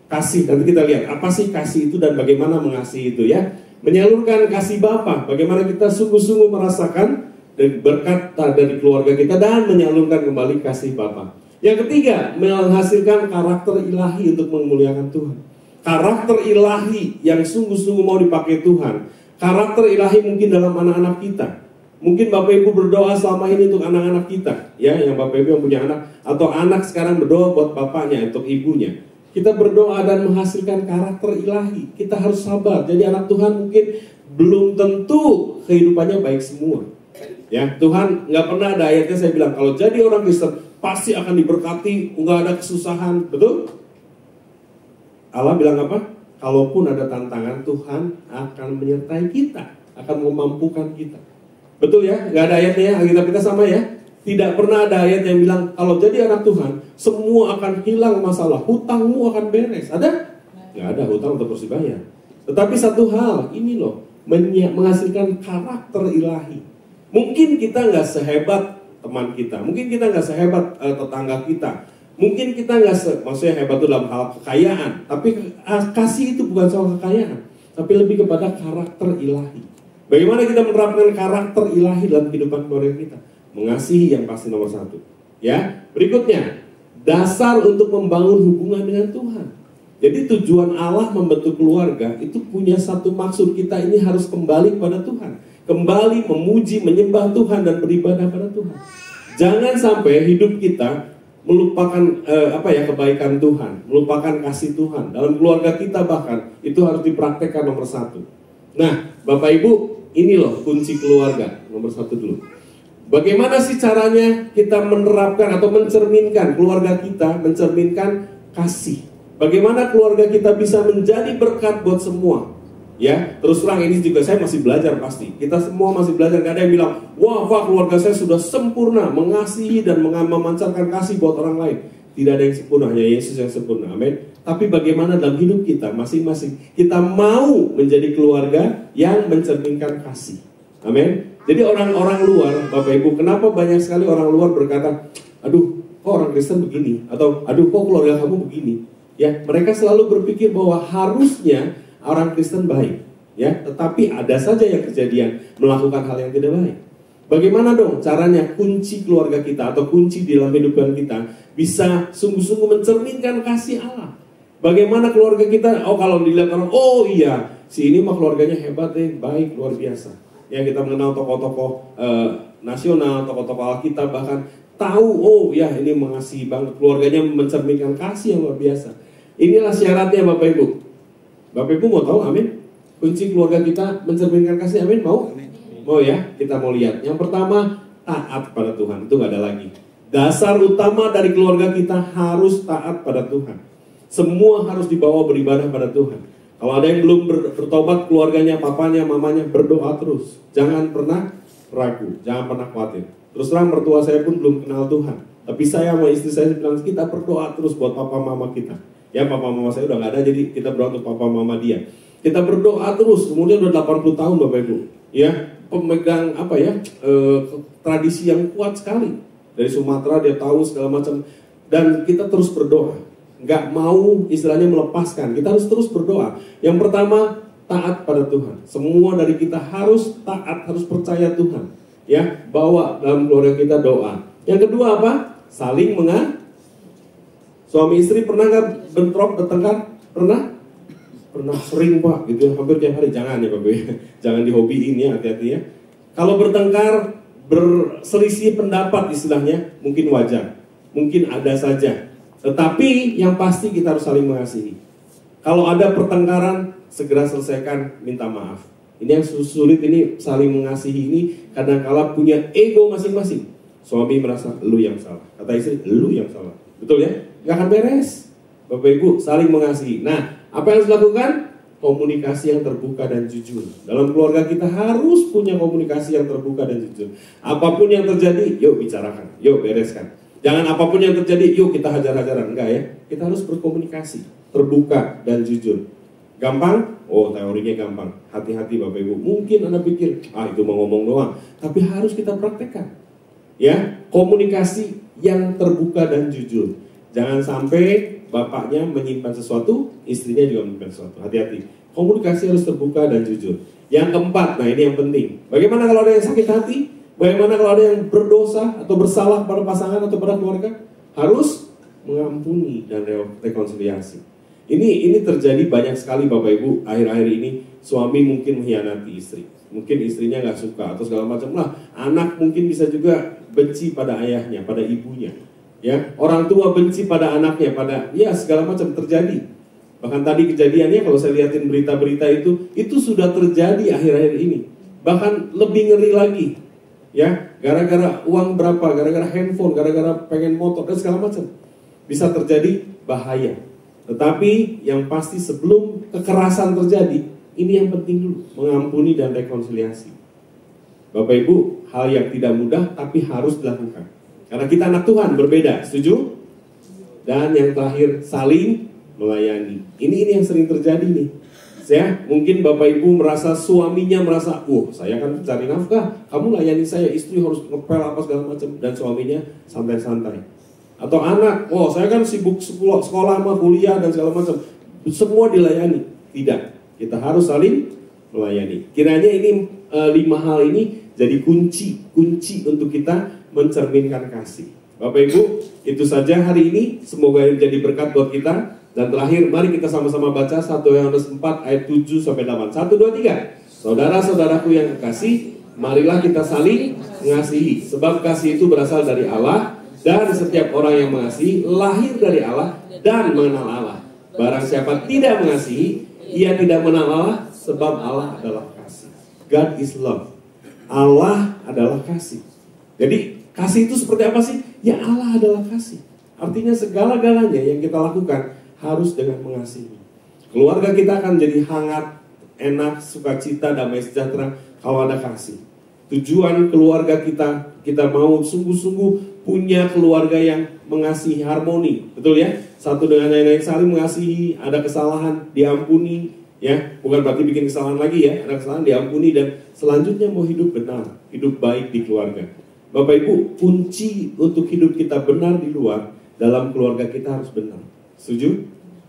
Speaker 2: Kasih, nanti kita lihat apa sih kasih itu dan bagaimana mengasihi itu ya. Menyalurkan kasih Bapa, bagaimana kita sungguh-sungguh merasakan berkat dari keluarga kita dan menyalurkan kembali kasih Bapa. Yang ketiga, menghasilkan karakter ilahi untuk memuliakan Tuhan. Karakter ilahi yang sungguh-sungguh mau dipakai Tuhan. Karakter ilahi mungkin dalam anak-anak kita. Mungkin Bapak Ibu berdoa selama ini untuk anak-anak kita. Ya, yang Bapak Ibu yang punya anak. Atau anak sekarang berdoa buat bapaknya, untuk ibunya. Kita berdoa dan menghasilkan karakter ilahi. Kita harus sabar. Jadi anak Tuhan mungkin belum tentu kehidupannya baik semua. Ya, Tuhan nggak pernah ada ayatnya saya bilang kalau jadi orang Kristen pasti akan diberkati, nggak ada kesusahan, betul? Allah bilang apa? Kalaupun ada tantangan, Tuhan akan menyertai kita, akan memampukan kita. Betul ya? Nggak ada ayatnya ya, Alkitab kita sama ya. Tidak pernah ada ayat yang bilang kalau jadi anak Tuhan semua akan hilang masalah, hutangmu akan beres. Ada? Nggak ada, hutang untuk terus dibayar. Tetapi satu hal, ini loh, menghasilkan karakter ilahi. Mungkin kita nggak sehebat teman kita, mungkin kita nggak sehebat tetangga kita, mungkin kita nggak maksudnya hebat itu dalam hal kekayaan, tapi kasih itu bukan soal kekayaan, tapi lebih kepada karakter ilahi. Bagaimana kita menerapkan karakter ilahi dalam kehidupan keluarga kita? Mengasihi yang pasti nomor satu. Ya, berikutnya dasar untuk membangun hubungan dengan Tuhan. Jadi tujuan Allah membentuk keluarga itu punya satu maksud, kita ini harus kembali kepada Tuhan. Kembali memuji, menyembah Tuhan dan beribadah pada Tuhan. Jangan sampai hidup kita melupakan kebaikan Tuhan, melupakan kasih Tuhan. Dalam keluarga kita bahkan itu harus dipraktekkan nomor satu. Nah, Bapak Ibu, ini loh kunci keluarga nomor satu dulu. Bagaimana sih caranya kita menerapkan atau mencerminkan keluarga kita, mencerminkan kasih? Bagaimana keluarga kita bisa menjadi berkat buat semua? Ya, terus terang ini juga saya masih belajar pasti. Kita semua masih belajar. Gak ada yang bilang, wah Pak, keluarga saya sudah sempurna mengasihi dan memancarkan kasih buat orang lain. Tidak ada yang sempurna, hanya Yesus yang sempurna. Amin. Tapi bagaimana dalam hidup kita masing-masing kita mau menjadi keluarga yang mencerminkan kasih. Amin. Jadi orang-orang luar, Bapak Ibu, kenapa banyak sekali orang luar berkata, aduh, kok orang Kristen begini? Atau, aduh, kok keluarga kamu begini? Ya, mereka selalu berpikir bahwa harusnya orang Kristen baik, ya, tetapi ada saja yang kejadian melakukan hal yang tidak baik. Bagaimana dong caranya kunci keluarga kita atau kunci di dalam kehidupan kita bisa sungguh-sungguh mencerminkan kasih Allah? Bagaimana keluarga kita? Oh, kalau dilihat orang, oh iya, si ini mah keluarganya hebat deh, baik, luar biasa. Ya, kita mengenal tokoh-tokoh nasional, tokoh-tokoh Alkitab bahkan tahu, oh ya ini mengasihi banget, keluarganya mencerminkan kasih yang luar biasa. Inilah syaratnya Bapak Ibu. Bapak Ibu mau tahu, amin? Kunci keluarga kita mencerminkan kasih, amin? Mau? Amin. Mau ya? Kita mau lihat. Yang pertama, taat pada Tuhan. Itu gak ada lagi. Dasar utama dari keluarga kita harus taat pada Tuhan. Semua harus dibawa beribadah pada Tuhan. Kalau ada yang belum bertobat, keluarganya, papanya, mamanya, berdoa terus. Jangan pernah ragu, jangan pernah khawatir. Terus terang mertua saya pun belum kenal Tuhan. Tapi saya sama istri saya bilang, kita berdoa terus buat papa mama kita. Ya, papa mama saya udah gak ada, jadi kita berdoa untuk papa mama dia. Kita berdoa terus, kemudian udah 80 tahun Bapak Ibu. Ya, pemegang tradisi yang kuat sekali. Dari Sumatera dia tahu segala macam. Dan kita terus berdoa. Gak mau istilahnya melepaskan, kita harus terus berdoa. Yang pertama, taat pada Tuhan. Semua dari kita harus taat, harus percaya Tuhan. Ya, bawa dalam keluarga kita doa. Yang kedua apa? Saling mengasihi. Suami istri pernah nggak bentrok, bertengkar? Pernah? Pernah sering Pak, gitu hampir tiap hari. Jangan ya Bapak, jangan dihobiin ya, hati-hati ya. Kalau bertengkar, berselisih pendapat istilahnya, mungkin wajar, mungkin ada saja. Tetapi yang pasti kita harus saling mengasihi. Kalau ada pertengkaran, segera selesaikan, minta maaf. Ini yang sulit, ini saling mengasihi ini kadang-kala punya ego masing-masing. Suami merasa lu yang salah, kata istri lu yang salah, betul ya? Gak akan beres. Bapak Ibu saling mengasihi. Nah, apa yang harus dilakukan? Komunikasi yang terbuka dan jujur. Dalam keluarga kita harus punya komunikasi yang terbuka dan jujur. Apapun yang terjadi, yuk bicarakan, yuk bereskan. Jangan apapun yang terjadi, yuk kita hajar-hajaran. Enggak ya, kita harus berkomunikasi terbuka dan jujur. Gampang? Oh, teorinya gampang. Hati-hati Bapak Ibu. Mungkin Anda pikir, itu mau ngomong doang. Tapi harus kita praktekkan. Ya, komunikasi yang terbuka dan jujur. Jangan sampai bapaknya menyimpan sesuatu, istrinya juga menyimpan sesuatu. Hati-hati. Komunikasi harus terbuka dan jujur. Yang keempat, nah ini yang penting. Bagaimana kalau ada yang sakit hati? Bagaimana kalau ada yang berdosa atau bersalah pada pasangan atau pada keluarga? Harus mengampuni dan rekonsiliasi. Ini terjadi banyak sekali Bapak Ibu. Akhir-akhir ini suami mungkin mengkhianati istri. Mungkin istrinya nggak suka atau segala macam lah. Anak mungkin bisa juga benci pada ayahnya, pada ibunya. Ya, orang tua benci pada anaknya, pada segala macam terjadi. Bahkan tadi kejadiannya kalau saya lihatin berita-berita itu sudah terjadi akhir-akhir ini. Bahkan lebih ngeri lagi. Ya, gara-gara uang berapa, gara-gara handphone, gara-gara pengen motor dan segala macam. Bisa terjadi bahaya. Tetapi yang pasti sebelum kekerasan terjadi, ini yang penting dulu, mengampuni dan rekonsiliasi. Bapak Ibu, hal yang tidak mudah tapi harus dilakukan. Karena kita anak Tuhan, berbeda, setuju? Dan yang terakhir, saling melayani. Ini yang sering terjadi nih. Mungkin Bapak Ibu merasa suaminya merasa, saya kan cari nafkah, kamu layani saya, istri harus ngepel apa segala macam, dan suaminya santai-santai. Atau anak, saya kan sibuk sekolah sama kuliah dan segala macam, semua dilayani. Tidak, kita harus saling melayani. Kiranya ini 5 hal ini jadi kunci untuk kita mencerminkan kasih. Bapak Ibu, itu saja hari ini. Semoga ini jadi berkat buat kita. Dan terakhir, mari kita sama-sama baca 1 Yohanes 4 ayat 7 sampai 8. 1, 2, 3. Saudara-saudaraku yang kekasih, marilah kita saling mengasihi, sebab kasih itu berasal dari Allah, dan setiap orang yang mengasihi lahir dari Allah dan mengenal Allah. Barang siapa tidak mengasihi, ia tidak mengenal Allah, sebab Allah adalah kasih. God is love. Allah adalah kasih. Jadi kasih itu seperti apa sih? Ya, Allah adalah kasih. Artinya segala-galanya yang kita lakukan harus dengan mengasihi. Keluarga kita akan jadi hangat, enak, sukacita, damai sejahtera kalau ada kasih. Tujuan keluarga kita mau sungguh-sungguh punya keluarga yang mengasihi, harmoni, betul ya? Satu dengan yang lain saling mengasihi, ada kesalahan diampuni, ya, bukan berarti bikin kesalahan lagi ya, ada kesalahan diampuni, dan selanjutnya mau hidup benar, hidup baik di keluarga. Bapak Ibu, kunci untuk hidup kita benar di luar, dalam keluarga kita harus benar. Setuju?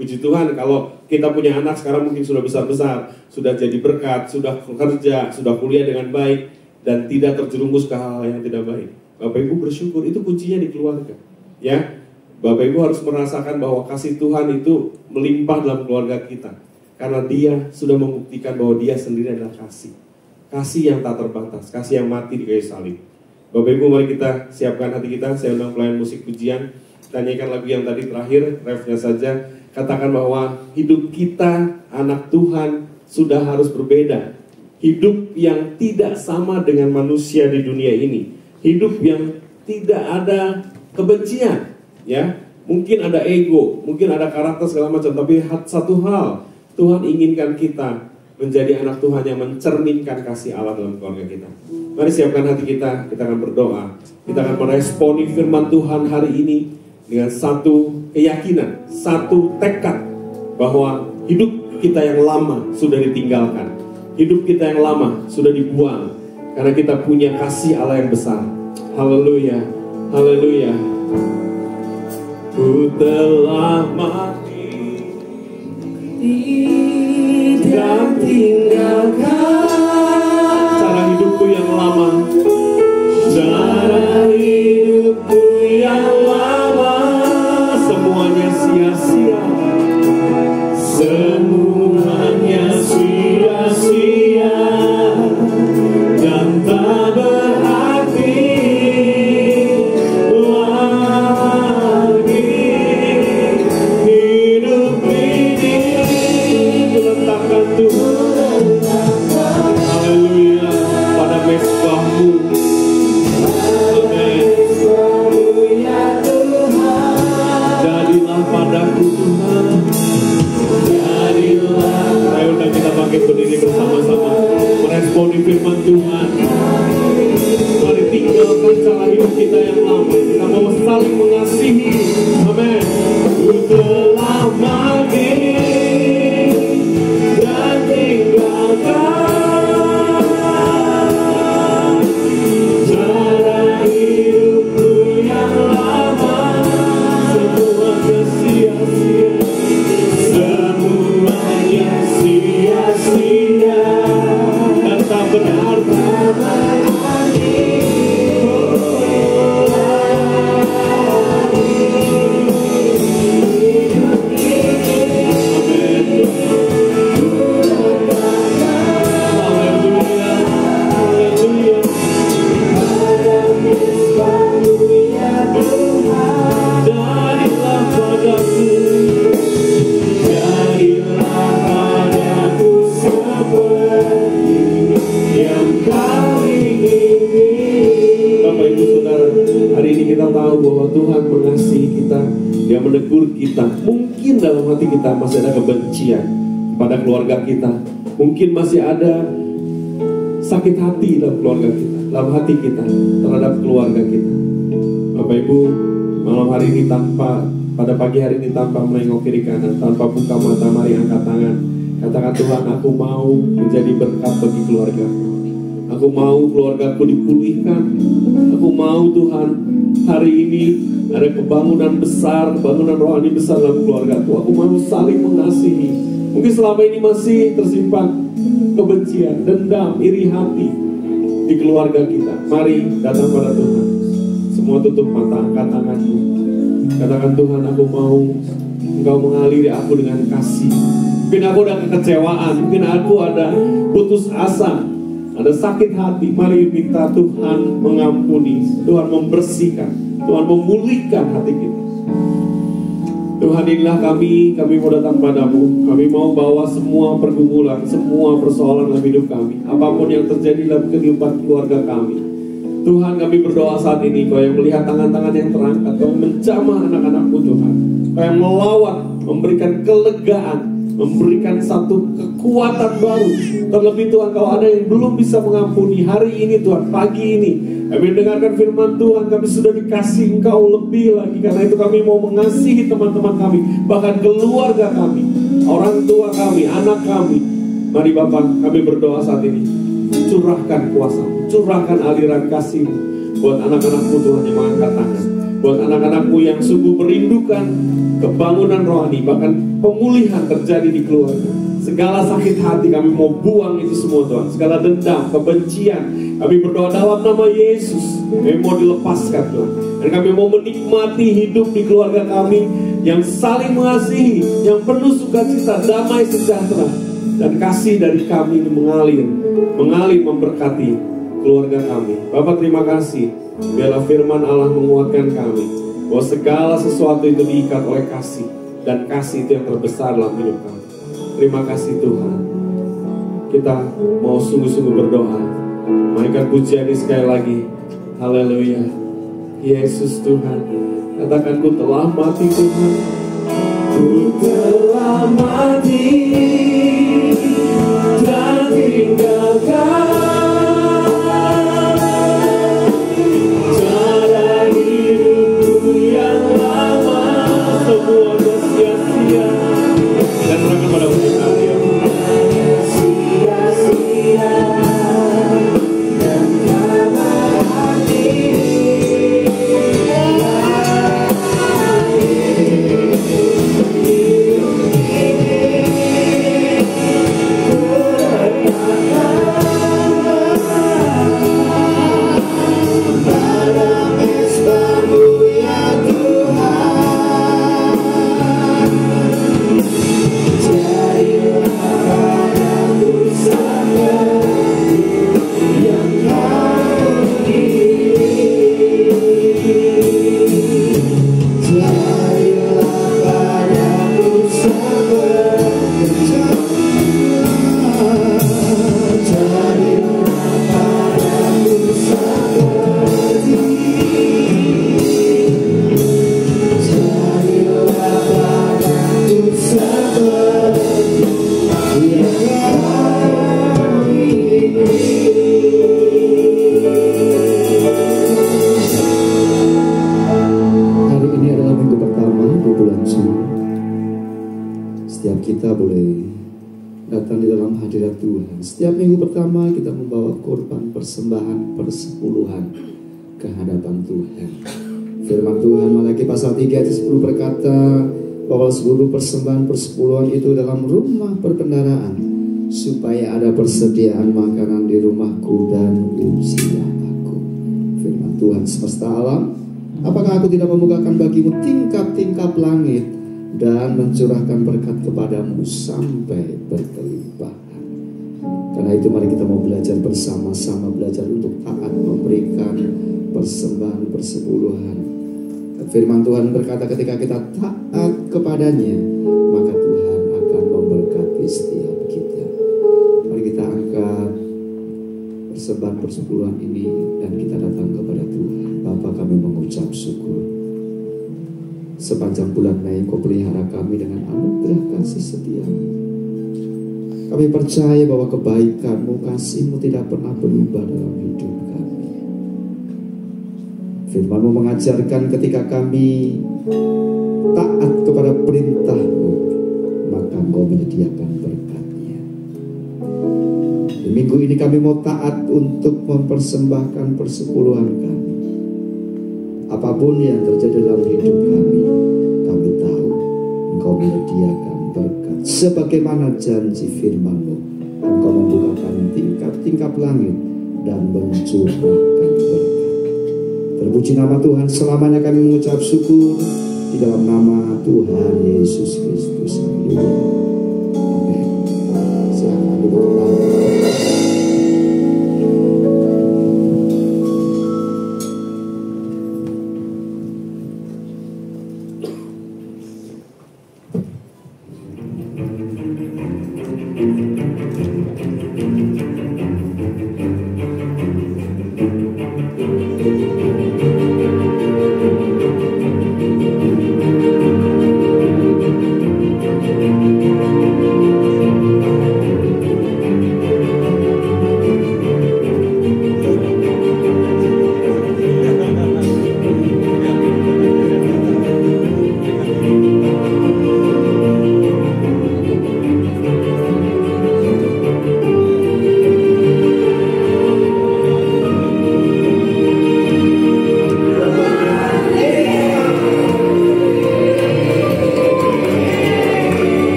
Speaker 2: Puji Tuhan, kalau kita punya anak sekarang mungkin sudah besar-besar, sudah jadi berkat, sudah bekerja, sudah kuliah dengan baik, dan tidak terjerumus ke hal yang tidak baik. Bapak Ibu bersyukur, itu kuncinya di keluarga. Ya, Bapak Ibu harus merasakan bahwa kasih Tuhan itu melimpah dalam keluarga kita. Karena Dia sudah membuktikan bahwa Dia sendiri adalah kasih. Kasih yang tak terbatas, kasih yang mati di kayu salib. Bapak Ibu, mari kita siapkan hati kita. Saya undang pelayan musik pujian. Tanyakan lagu yang tadi terakhir, refnya saja. Katakan bahwa hidup kita, anak Tuhan, sudah harus berbeda. Hidup yang tidak sama dengan manusia di dunia ini. Hidup yang tidak ada kebencian. Ya, mungkin ada ego, mungkin ada karakter segala macam. Tapi satu hal, Tuhan inginkan kita menjadi anak Tuhan yang mencerminkan kasih Allah dalam keluarga kita. Mari siapkan hati kita akan berdoa. Kita akan meresponi firman Tuhan hari ini dengan satu keyakinan, satu tekad bahwa hidup kita yang lama sudah ditinggalkan, hidup kita yang lama sudah dibuang, karena kita punya kasih Allah yang besar. Haleluya, haleluya. Ku telah mati dan tinggalkan cara hidupku yang lama, cara hidupku yang lama, semuanya sia-sia, semuanya sia-sia dan tak berarti lagi. Hidup ini meletakkan Tuhan, haleluya, pada mezbahmu. Jadilah padaku Tuhan, jadilah. Ayo kita bangkit berdiri bersama-sama meresponi firman Tuhan. Mari tinggalkan cara hidup kita yang lama. Kita mau saling mengasihi. Amin. Ku telah mati dan tinggalkan cara hidupku yang lama, semuanya sia-sia, semuanya sia-sia dan tak berarti. kita masih ada kebencian pada keluarga kita, mungkin masih ada sakit hati dalam keluarga kita, dalam hati kita terhadap keluarga kita. Bapak Ibu, malam hari ini pada pagi hari ini tanpa menengok kiri kanan, tanpa buka mata, mari angkat tangan. Katakan, Tuhan, aku mau menjadi berkat bagi keluarga. Aku mau keluargaku dipulihkan. Aku mau, Tuhan, hari ini ada kebangunan besar, kebangunan rohani besar dalam keluargaku. Aku mau saling mengasihi. Mungkin selama ini masih tersimpan kebencian, dendam, iri hati di keluarga kita. Mari datang pada Tuhan. Semua tutup mata, angkat tanganmu. Katakan, Tuhan, aku mau Engkau mengaliri aku dengan kasih. Mungkin aku ada kekecewaan, mungkin aku ada putus asa, ada sakit hati. Mari minta Tuhan mengampuni, Tuhan membersihkan, Tuhan memulihkan hati kita. Tuhan, inilah kami mau datang padamu. Kami mau bawa semua pergumulan, semua persoalan dalam hidup kami, apapun yang terjadi dalam kehidupan keluarga kami. Tuhan, kami berdoa saat ini, Kau yang melihat tangan-tangan yang terangkat, Kau yang menjamah anak-anak-Mu, Tuhan. Kau yang melawat, memberikan kelegaan, memberikan satu kekuatan baru. Terlebih Tuhan, kalau ada yang belum bisa mengampuni hari ini, Tuhan, pagi ini kami mendengarkan firman Tuhan, kami sudah dikasih Engkau lebih lagi. Karena itu kami mau mengasihi teman-teman kami, bahkan keluarga kami, orang tua kami, anak kami. Mari Bapak, kami berdoa saat ini, curahkan kuasa-Mu, curahkan aliran kasih-Mu buat anak-anak-Mu, Tuhan, yang mengangkat tangan, buat anak-anak-Mu yang sungguh merindukan kebangunan rohani, bahkan pemulihan terjadi di keluarga. Segala sakit hati kami mau buang itu semua, Tuhan. Segala dendam, kebencian, kami berdoa dalam nama Yesus, kami mau dilepaskan, Tuhan. Dan kami mau menikmati hidup di keluarga kami yang saling mengasihi, yang penuh sukacita, damai, sejahtera, dan kasih dari kami ini mengalir memberkati keluarga kami. Bapak, terima kasih. Biarlah firman Allah menguatkan kami bahwa segala sesuatu itu diikat oleh kasih, dan kasih itu yang terbesar dalam hidup kami. Terima kasih Tuhan. Kita mau sungguh-sungguh berdoa. Mainkan pujian ini sekali lagi. Haleluya. Yesus Tuhan. Katakan, ku telah mati Tuhan. Ku telah mati dan tinggalkan cara hidupku yang lama, semuanya sia-sia. Dan serahkan pada Tuhan, ya. Sia-sia dan karena hati
Speaker 3: Setiap minggu pertama kita membawa korban persembahan persepuluhan ke hadapan Tuhan. Firman Tuhan Malaki pasal 3 ayat 10 berkata bahwa seluruh persembahan persepuluhan itu dalam rumah perbendaharaan, supaya ada persediaan makanan di rumahku dan usia aku. Firman Tuhan semesta alam, apakah aku tidak membukakan bagimu tingkap-tingkap langit dan mencurahkan berkat kepadamu sampai berkelimpahan. Karena itu mari kita mau belajar bersama-sama, belajar untuk taat memberikan persembahan persepuluhan. Firman Tuhan berkata ketika kita taat kepadanya, maka Tuhan akan memberkati setiap kita. Mari kita angkat persembahan persepuluhan ini dan kita datang kepada Tuhan. Bapa, kami mengucap syukur. Sepanjang bulan Mei Kau pelihara kami dengan anugerah kasih setia-Mu. Kami percaya bahwa kebaikan-Mu, kasih-Mu tidak pernah berubah dalam hidup kami. Firman-Mu mengajarkan ketika kami taat kepada perintah-Mu, maka Engkau menyediakan berkat-Nya. Di minggu ini kami mau taat untuk mempersembahkan persepuluhan kami. Apapun yang terjadi dalam hidup kami tahu Engkau menyediakan berkat. Sebagaimana janji firman-Mu, Engkau membukakan tingkap-tingkap langit dan mencurahkan berkat. Terpuji nama Tuhan, selamanya kami mengucap syukur di dalam nama Tuhan Yesus Kristus. Amin. Silakan dibuka.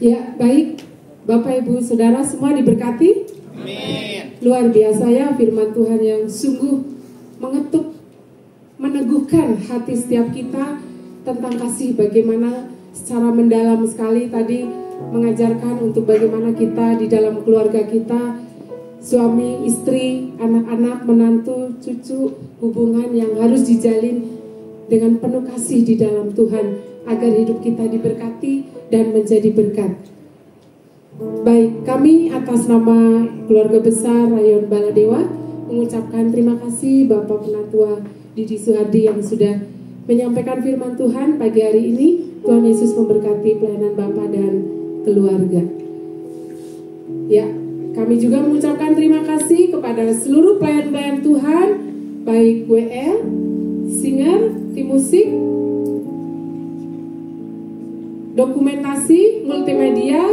Speaker 4: Ya, baik. Bapak, Ibu, Saudara semua diberkati.
Speaker 5: Amin.
Speaker 4: Luar biasa ya firman Tuhan yang sungguh mengetuk, meneguhkan hati setiap kita tentang kasih. Bagaimana secara mendalam sekali tadi mengajarkan untuk bagaimana kita di dalam keluarga kita, suami, istri, anak-anak, menantu, cucu, hubungan yang harus dijalin dengan penuh kasih di dalam Tuhan agar hidup kita diberkati dan menjadi berkat. Baik, kami atas nama keluarga besar Rayon Baladewa mengucapkan terima kasih Bapak Penatua Didi Suhardi yang sudah menyampaikan firman Tuhan pagi hari ini. Tuhan Yesus memberkati pelayanan Bapak dan keluarga. Ya, kami juga mengucapkan terima kasih kepada seluruh pelayan-pelayan Tuhan, baik WL, singer, tim musik, dokumentasi, multimedia,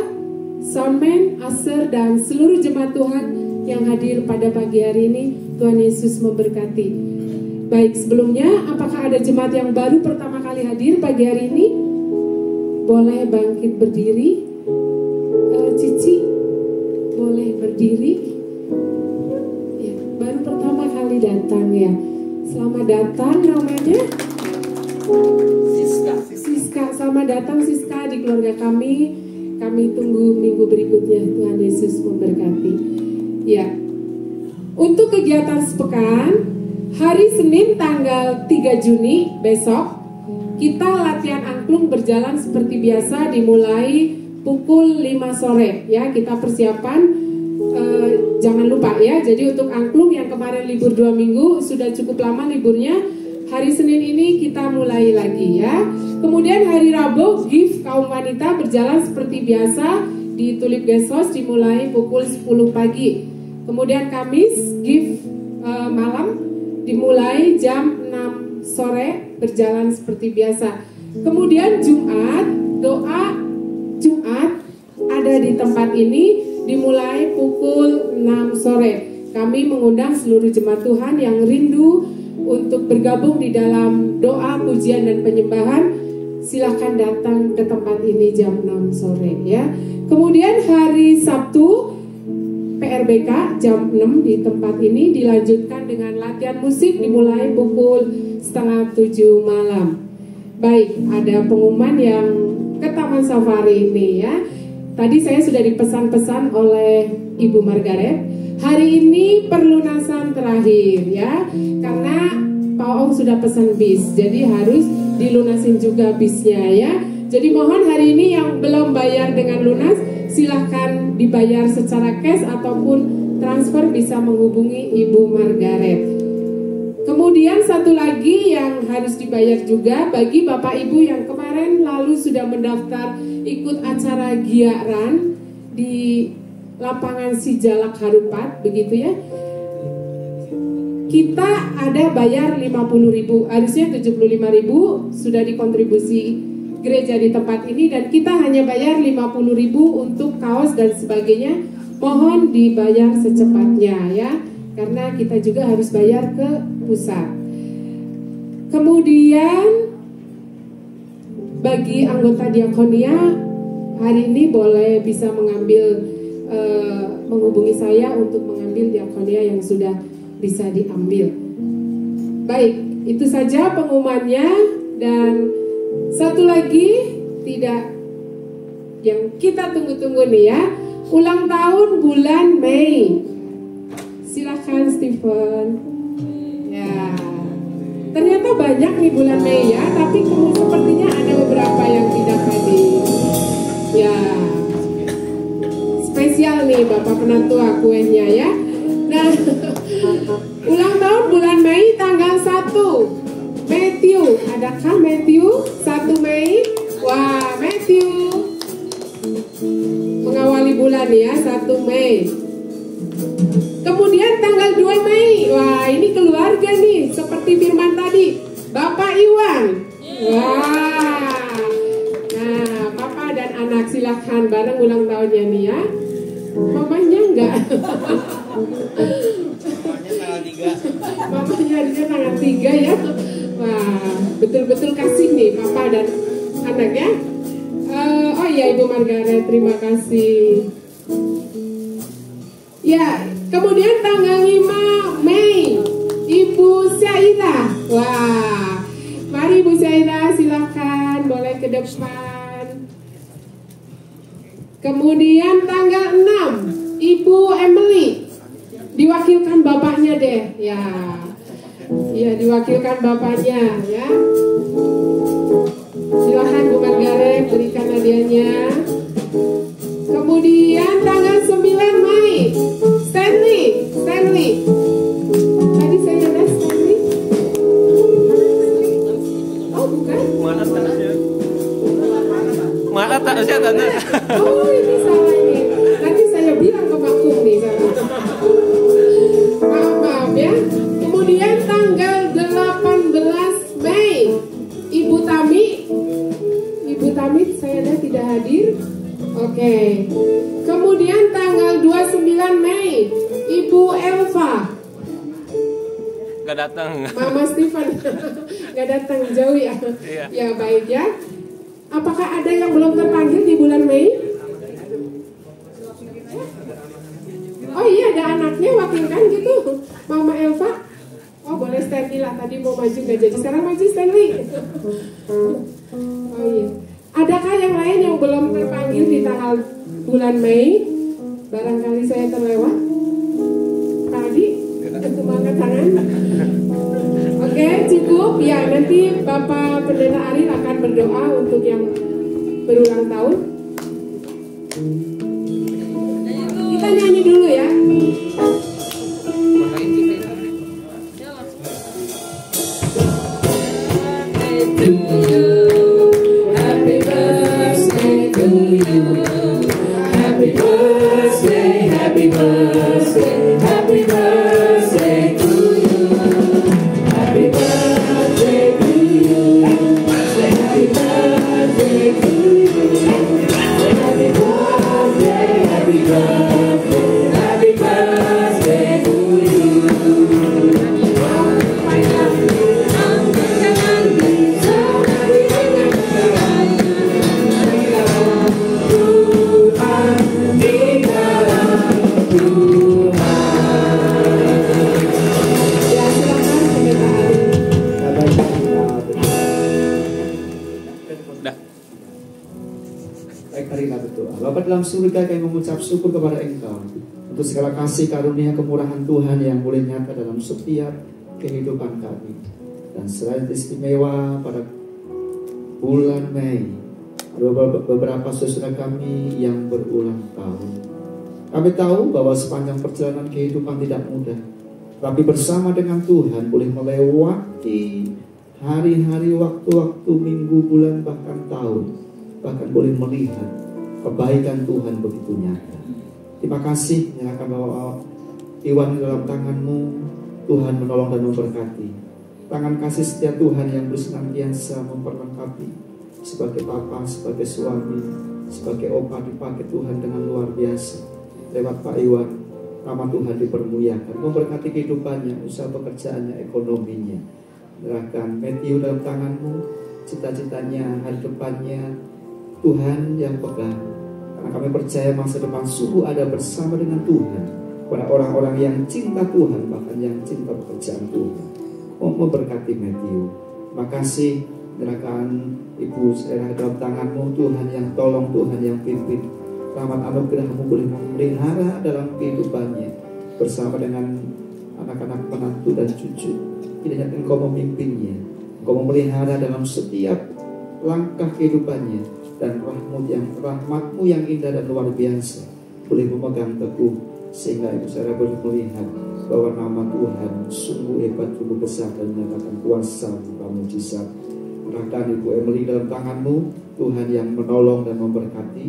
Speaker 4: soundman, usher, dan seluruh jemaat Tuhan yang hadir pada pagi hari ini. Tuhan Yesus memberkati. Baik, sebelumnya apakah ada jemaat yang baru pertama kali hadir pagi hari ini? Boleh bangkit berdiri. Cici, boleh berdiri. Ya, baru pertama kali datang ya. Selamat datang namanya. Siska, selamat datang Siska di keluarga kami. Kami tunggu minggu berikutnya. Tuhan Yesus memberkati. Ya. Untuk kegiatan sepekan, hari Senin tanggal 3 Juni besok kita latihan angklung berjalan seperti biasa dimulai pukul 5 sore ya. Kita persiapan jangan lupa ya. Jadi untuk angklung yang kemarin libur 2 minggu sudah cukup lama liburnya. Hari Senin ini kita mulai lagi ya. Kemudian hari Rabu gift kaum wanita berjalan seperti biasa di Tulip Gesos dimulai pukul 10 pagi. Kemudian Kamis gift malam dimulai jam 6 sore berjalan seperti biasa. Kemudian Jumat, doa Jumat ada di tempat ini dimulai pukul 6 sore. Kami mengundang seluruh jemaat Tuhan yang rindu untuk bergabung di dalam doa, pujian, dan penyembahan. Silakan datang ke tempat ini jam 6 sore ya. Kemudian hari Sabtu PRBK jam 6 di tempat ini dilanjutkan dengan latihan musik dimulai pukul 6:30 malam. Baik, ada pengumuman yang ke Taman Safari ini ya. Tadi saya sudah dipesan-pesan oleh Ibu Margaret. Hari ini perlunasan terakhir ya. Karena Pak Ong sudah pesan bis, jadi harus dilunasin juga bisnya ya. Jadi mohon hari ini yang belum bayar dengan lunas, silahkan dibayar secara cash ataupun transfer, bisa menghubungi Ibu Margaret. Kemudian satu lagi yang harus dibayar juga bagi Bapak Ibu yang kemarin lalu sudah mendaftar ikut acara Giaran di lapangan Sijalak Harupat, begitu ya. Kita ada bayar 50.000, harusnya 75.000 sudah dikontribusi gereja di tempat ini, dan kita hanya bayar 50.000 untuk kaos dan sebagainya. Mohon dibayar secepatnya ya, karena kita juga harus bayar ke pusat. Kemudian bagi anggota diakonia hari ini boleh bisa menghubungi saya untuk mengambil diakonia yang sudah bisa diambil. Baik, itu saja pengumumannya. Dan satu lagi tidak yang kita tunggu-tunggu nih ya, ulang tahun bulan Mei. Silakan Stephen. Ya, ternyata banyak nih bulan Mei ya, tapi sepertinya ada beberapa yang tidak hadir. Ya, spesial nih Bapak Penatua kuenya ya. Nah, ulang tahun bulan Mei tanggal 1 Matthew, adakah Matthew? 1 Mei. Wah, Matthew mengawali bulan ya, 1 Mei. Kemudian tanggal 2 Mei, wah ini keluarga nih, seperti firman tadi, Bapak Iwan. Wah, nah Papa dan anak silahkan bareng ulang tahunnya nih ya. Mamanya enggak. Mamanya tanggal 3. Mamanya dia tanggal 3 ya. Wah, betul-betul kasih nih Papa dan anak ya. Oh iya Ibu Margaret, terima kasih. Ya, kemudian tanggal 5 Mei, Ibu Syaira. Wah, mari Ibu Syaira silakan boleh ke depan. Kemudian tanggal 6, Ibu Emily. Diwakilkan bapaknya deh, ya. Ya, diwakilkan bapaknya ya. Silakan Bu Margaret berikan hadiahnya. Kemudian tanggal 9 Mei, Stanley. Tadi saya ada Stanley. Oh bukan?
Speaker 5: Mana tanahnya? Mana tanahnya tante?
Speaker 4: Oh ini salah ini. Nanti saya bilang ke Makum nih salah. Maaf ya. Kemudian tanggal 18 Mei, Ibu Tami saya ada tidak hadir. Oke. Kemudian tanggal 29 Mei, Ibu Elva.
Speaker 5: Gak datang.
Speaker 4: Mama Stephen gak datang, jauh ya.
Speaker 5: Iya.
Speaker 4: Ya baik ya. Apakah ada yang belum terpanggil di bulan Mei? Oh iya, ada anaknya wakilkan gitu, Mama Elva. Oh boleh Stanley lah, tadi mau maju gak jadi, sekarang maju Stanley. Oh iya. Adakah yang lain yang belum terpanggil di tanggal bulan Mei? Barangkali saya terlewat. Pak Adi, untuk angkat tangan. Oke, cukup. Ya, nanti Bapak Pendeta Ariel akan berdoa untuk yang berulang tahun. Kita nyanyi dulu ya.
Speaker 6: Happy birthday to you.
Speaker 3: dalam surga, kami mengucap syukur kepada Engkau untuk segala kasih karunia kemurahan Tuhan yang boleh nyata dalam setiap kehidupan kami. Dan selain istimewa pada bulan Mei, ada beberapa saudara kami yang berulang tahun. Kami tahu bahwa sepanjang perjalanan kehidupan tidak mudah, tapi bersama dengan Tuhan boleh melewati hari-hari, waktu-waktu, minggu, bulan, bahkan tahun, bahkan boleh melihat kebaikan Tuhan begitu nyata. Terima kasih, menyerahkan bahwa Iwan dalam tangan-Mu, Tuhan menolong dan memberkati. Tangan kasih setia Tuhan yang bersenantiasa memperlengkapi sebagai papa, sebagai suami, sebagai opa, dipakai Tuhan dengan luar biasa. Lewat Pak Iwan, nama Tuhan dipermuliakan, memberkati kehidupannya, usaha pekerjaannya, ekonominya. Menyerahkan Matthew dalam tangan-Mu, cita-citanya, hari depannya, Tuhan yang pegang. Karena kami percaya masa depan sungguh ada bersama dengan Tuhan. Pada orang-orang yang cinta Tuhan, bahkan yang cinta pekerjaan Tuhan. Memberkati Matthew. Terima kasih, menyerahkan Ibu saya dalam tangan-Mu, Tuhan yang tolong, Tuhan yang pimpin. Rahmat anugerah-Mu boleh memelihara dalam kehidupannya bersama dengan anak-anak menantu dan cucu. Kiranya Engkau memimpinnya, Engkau memelihara dalam setiap langkah kehidupannya. Dan rahmat-Mu yang indah dan luar biasa boleh memegang teguh, sehingga Ibu saudara boleh melihat bahwa nama Tuhan sungguh hebat, sungguh besar, dan menyatakan kuasa bukan mujizat. Serahkan Ibu Emily dalam tangan-Mu, Tuhan yang menolong dan memberkati,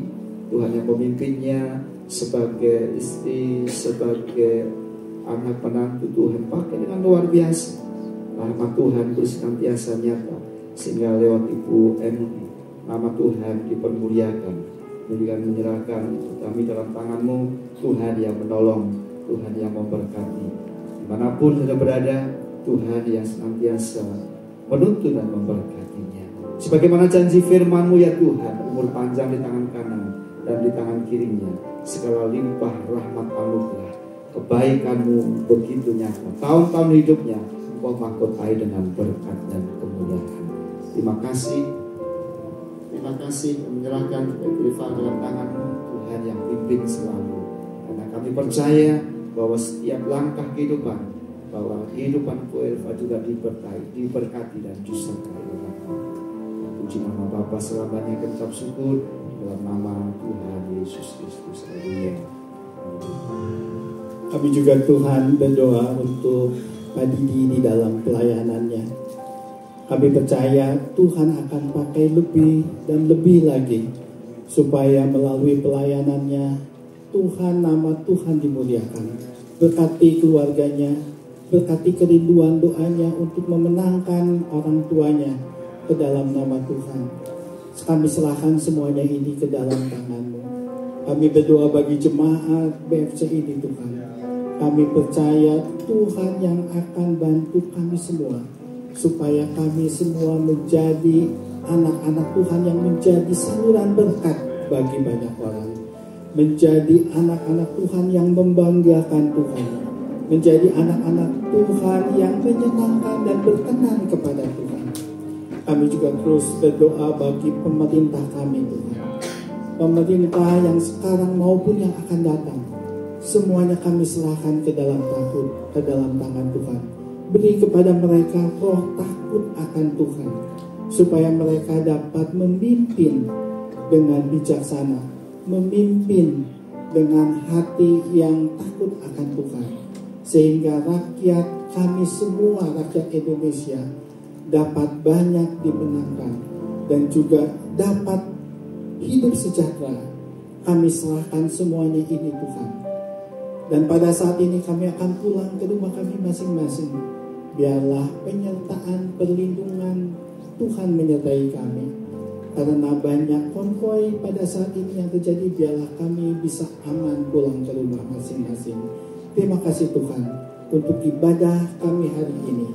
Speaker 3: Tuhan yang memimpinnya sebagai istri, sebagai anak menantu. Tuhan pakai dengan luar biasa. Rahmat Tuhan bersenantiasa nyata, sehingga lewat Ibu Emily nama Tuhan dipermuliakan. Menyerahkan kami dalam tangan-Mu, Tuhan yang menolong, Tuhan yang memberkati. Dimanapun Anda berada, Tuhan yang senantiasa menuntun dan memberkatinya. Sebagaimana janji firman-Mu ya Tuhan, umur panjang di tangan kanan dan di tangan kirinya, segala limpah rahmat anugerah, kebaikan-Mu begitu nyata. Tahun-tahun hidupnya Engkau mahkotai dengan berkat dan kemuliaan. Terima kasih. Terima kasih, menyerahkan Eva dalam tangan-Mu, Tuhan yang pimpin selalu. Karena kami percaya bahwa setiap langkah kehidupan, bahwa kehidupan Eva juga diberkati dan disertai oleh Allah. Puji nama Bapa selamanya, kami ucap syukur dalam nama Tuhan Yesus Kristus. Haleluya.
Speaker 6: Kami juga Tuhan berdoa untuk Pak Didi di dalam pelayanannya. Kami percaya Tuhan akan pakai lebih dan lebih lagi supaya melalui pelayanannya Tuhan, nama Tuhan dimuliakan. Berkati keluarganya, berkati kerinduan doanya untuk memenangkan orang tuanya ke dalam nama Tuhan. Kami serahkan semuanya ini ke dalam tangan-Mu. Kami berdoa bagi jemaat BFC ini Tuhan. Kami percaya Tuhan yang akan bantu kami semua, supaya kami semua menjadi anak-anak Tuhan yang menjadi saluran berkat bagi banyak orang. Menjadi anak-anak Tuhan yang membanggakan Tuhan. Menjadi anak-anak Tuhan yang menyenangkan dan berkenan kepada Tuhan. Kami juga terus berdoa bagi pemerintah kami Tuhan. Pemerintah yang sekarang maupun yang akan datang. Semuanya kami serahkan ke dalam tangan Tuhan. Beri kepada mereka roh takut akan Tuhan, supaya mereka dapat memimpin dengan bijaksana, memimpin dengan hati yang takut akan Tuhan, sehingga rakyat kami semua, rakyat Indonesia, dapat banyak dimenangkan dan juga dapat hidup sejahtera. Kami serahkan semuanya ini Tuhan. Dan pada saat ini kami akan pulang ke rumah kami masing-masing. Biarlah penyertaan, perlindungan Tuhan menyertai kami. Karena banyak konvoi pada saat ini yang terjadi, biarlah kami bisa aman pulang ke rumah masing-masing. Terima kasih Tuhan untuk ibadah kami hari ini.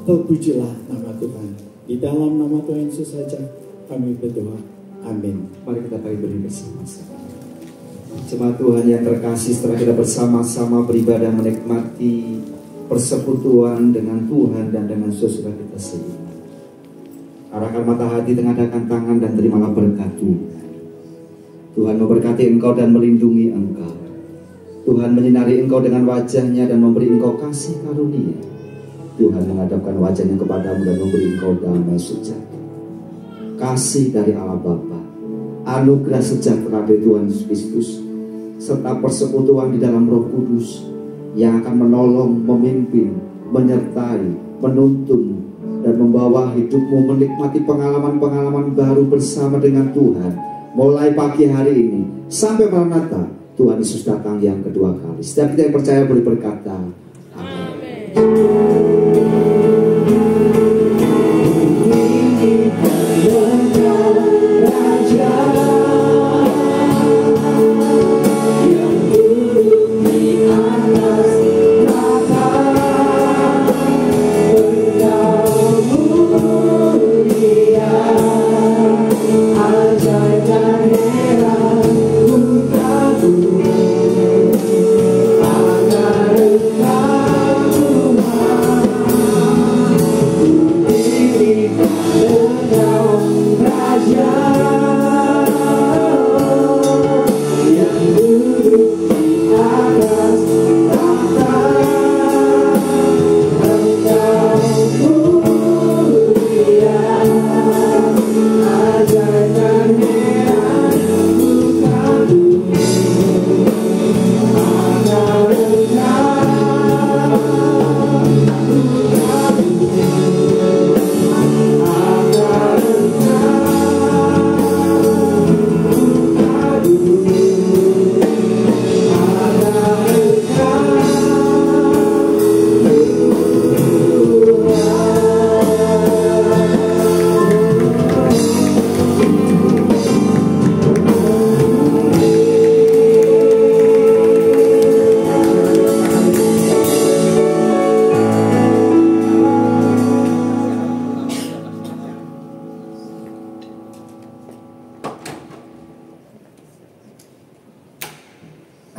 Speaker 6: Terpujilah nama Tuhan. Di dalam nama Tuhan Yesus saja kami berdoa. Amin.
Speaker 3: Mari kita berdiri bersama-sama. Jemaat Tuhan yang terkasih, setelah kita bersama-sama beribadah menikmati persekutuan dengan Tuhan dan dengan saudara kita sendiri, arahkan mata hati, tengahkan tangan, dan terimalah berkat Tuhan. Tuhan memberkati engkau dan melindungi engkau. Tuhan menyinari engkau dengan wajahnya dan memberi engkau kasih karunia. Tuhan menghadapkan wajahnya kepadamu dan memberi engkau damai sejahtera. Kasih dari Allah Bapa, anugerah sejahtera dari Tuhan Yesus Kristus, serta persekutuan di dalam Roh Kudus yang akan menolong, memimpin, menyertai, menuntun, dan membawa hidupmu menikmati pengalaman-pengalaman baru bersama dengan Tuhan. Mulai pagi hari ini sampai Maranatha, Tuhan Yesus datang yang kedua kali. Setiap kita yang percaya boleh berkata, amin.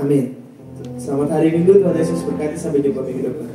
Speaker 1: Amin. Selamat hari Minggu, Tuhan Yesus berkati. Sampai jumpa minggu depan.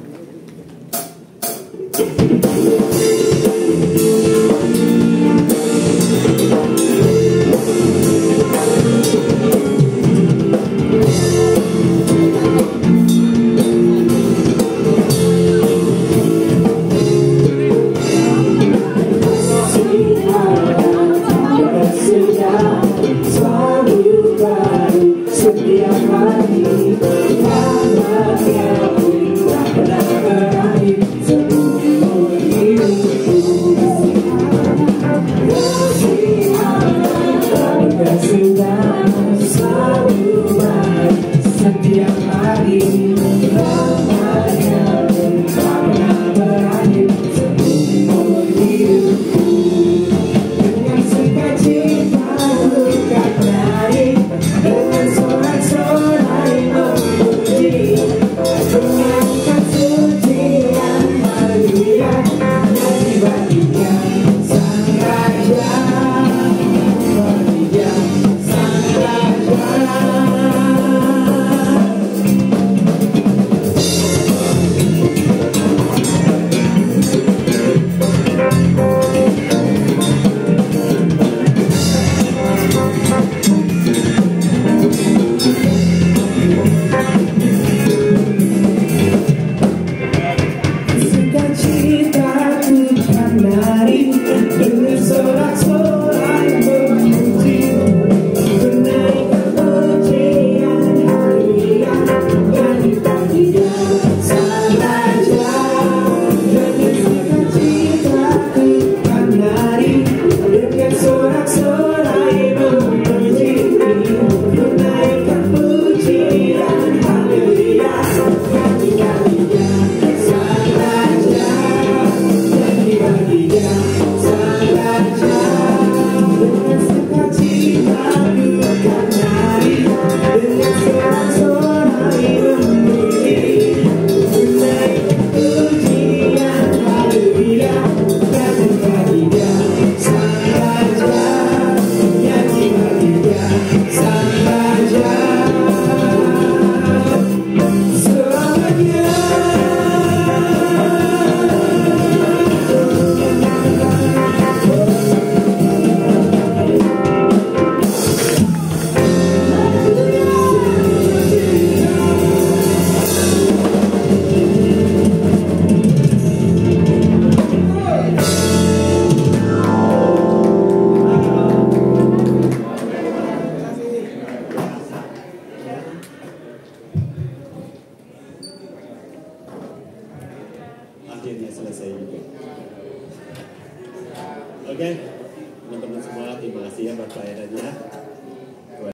Speaker 7: Hallelujah. Oke, teman-teman semua terima kasih ya buat pelayanan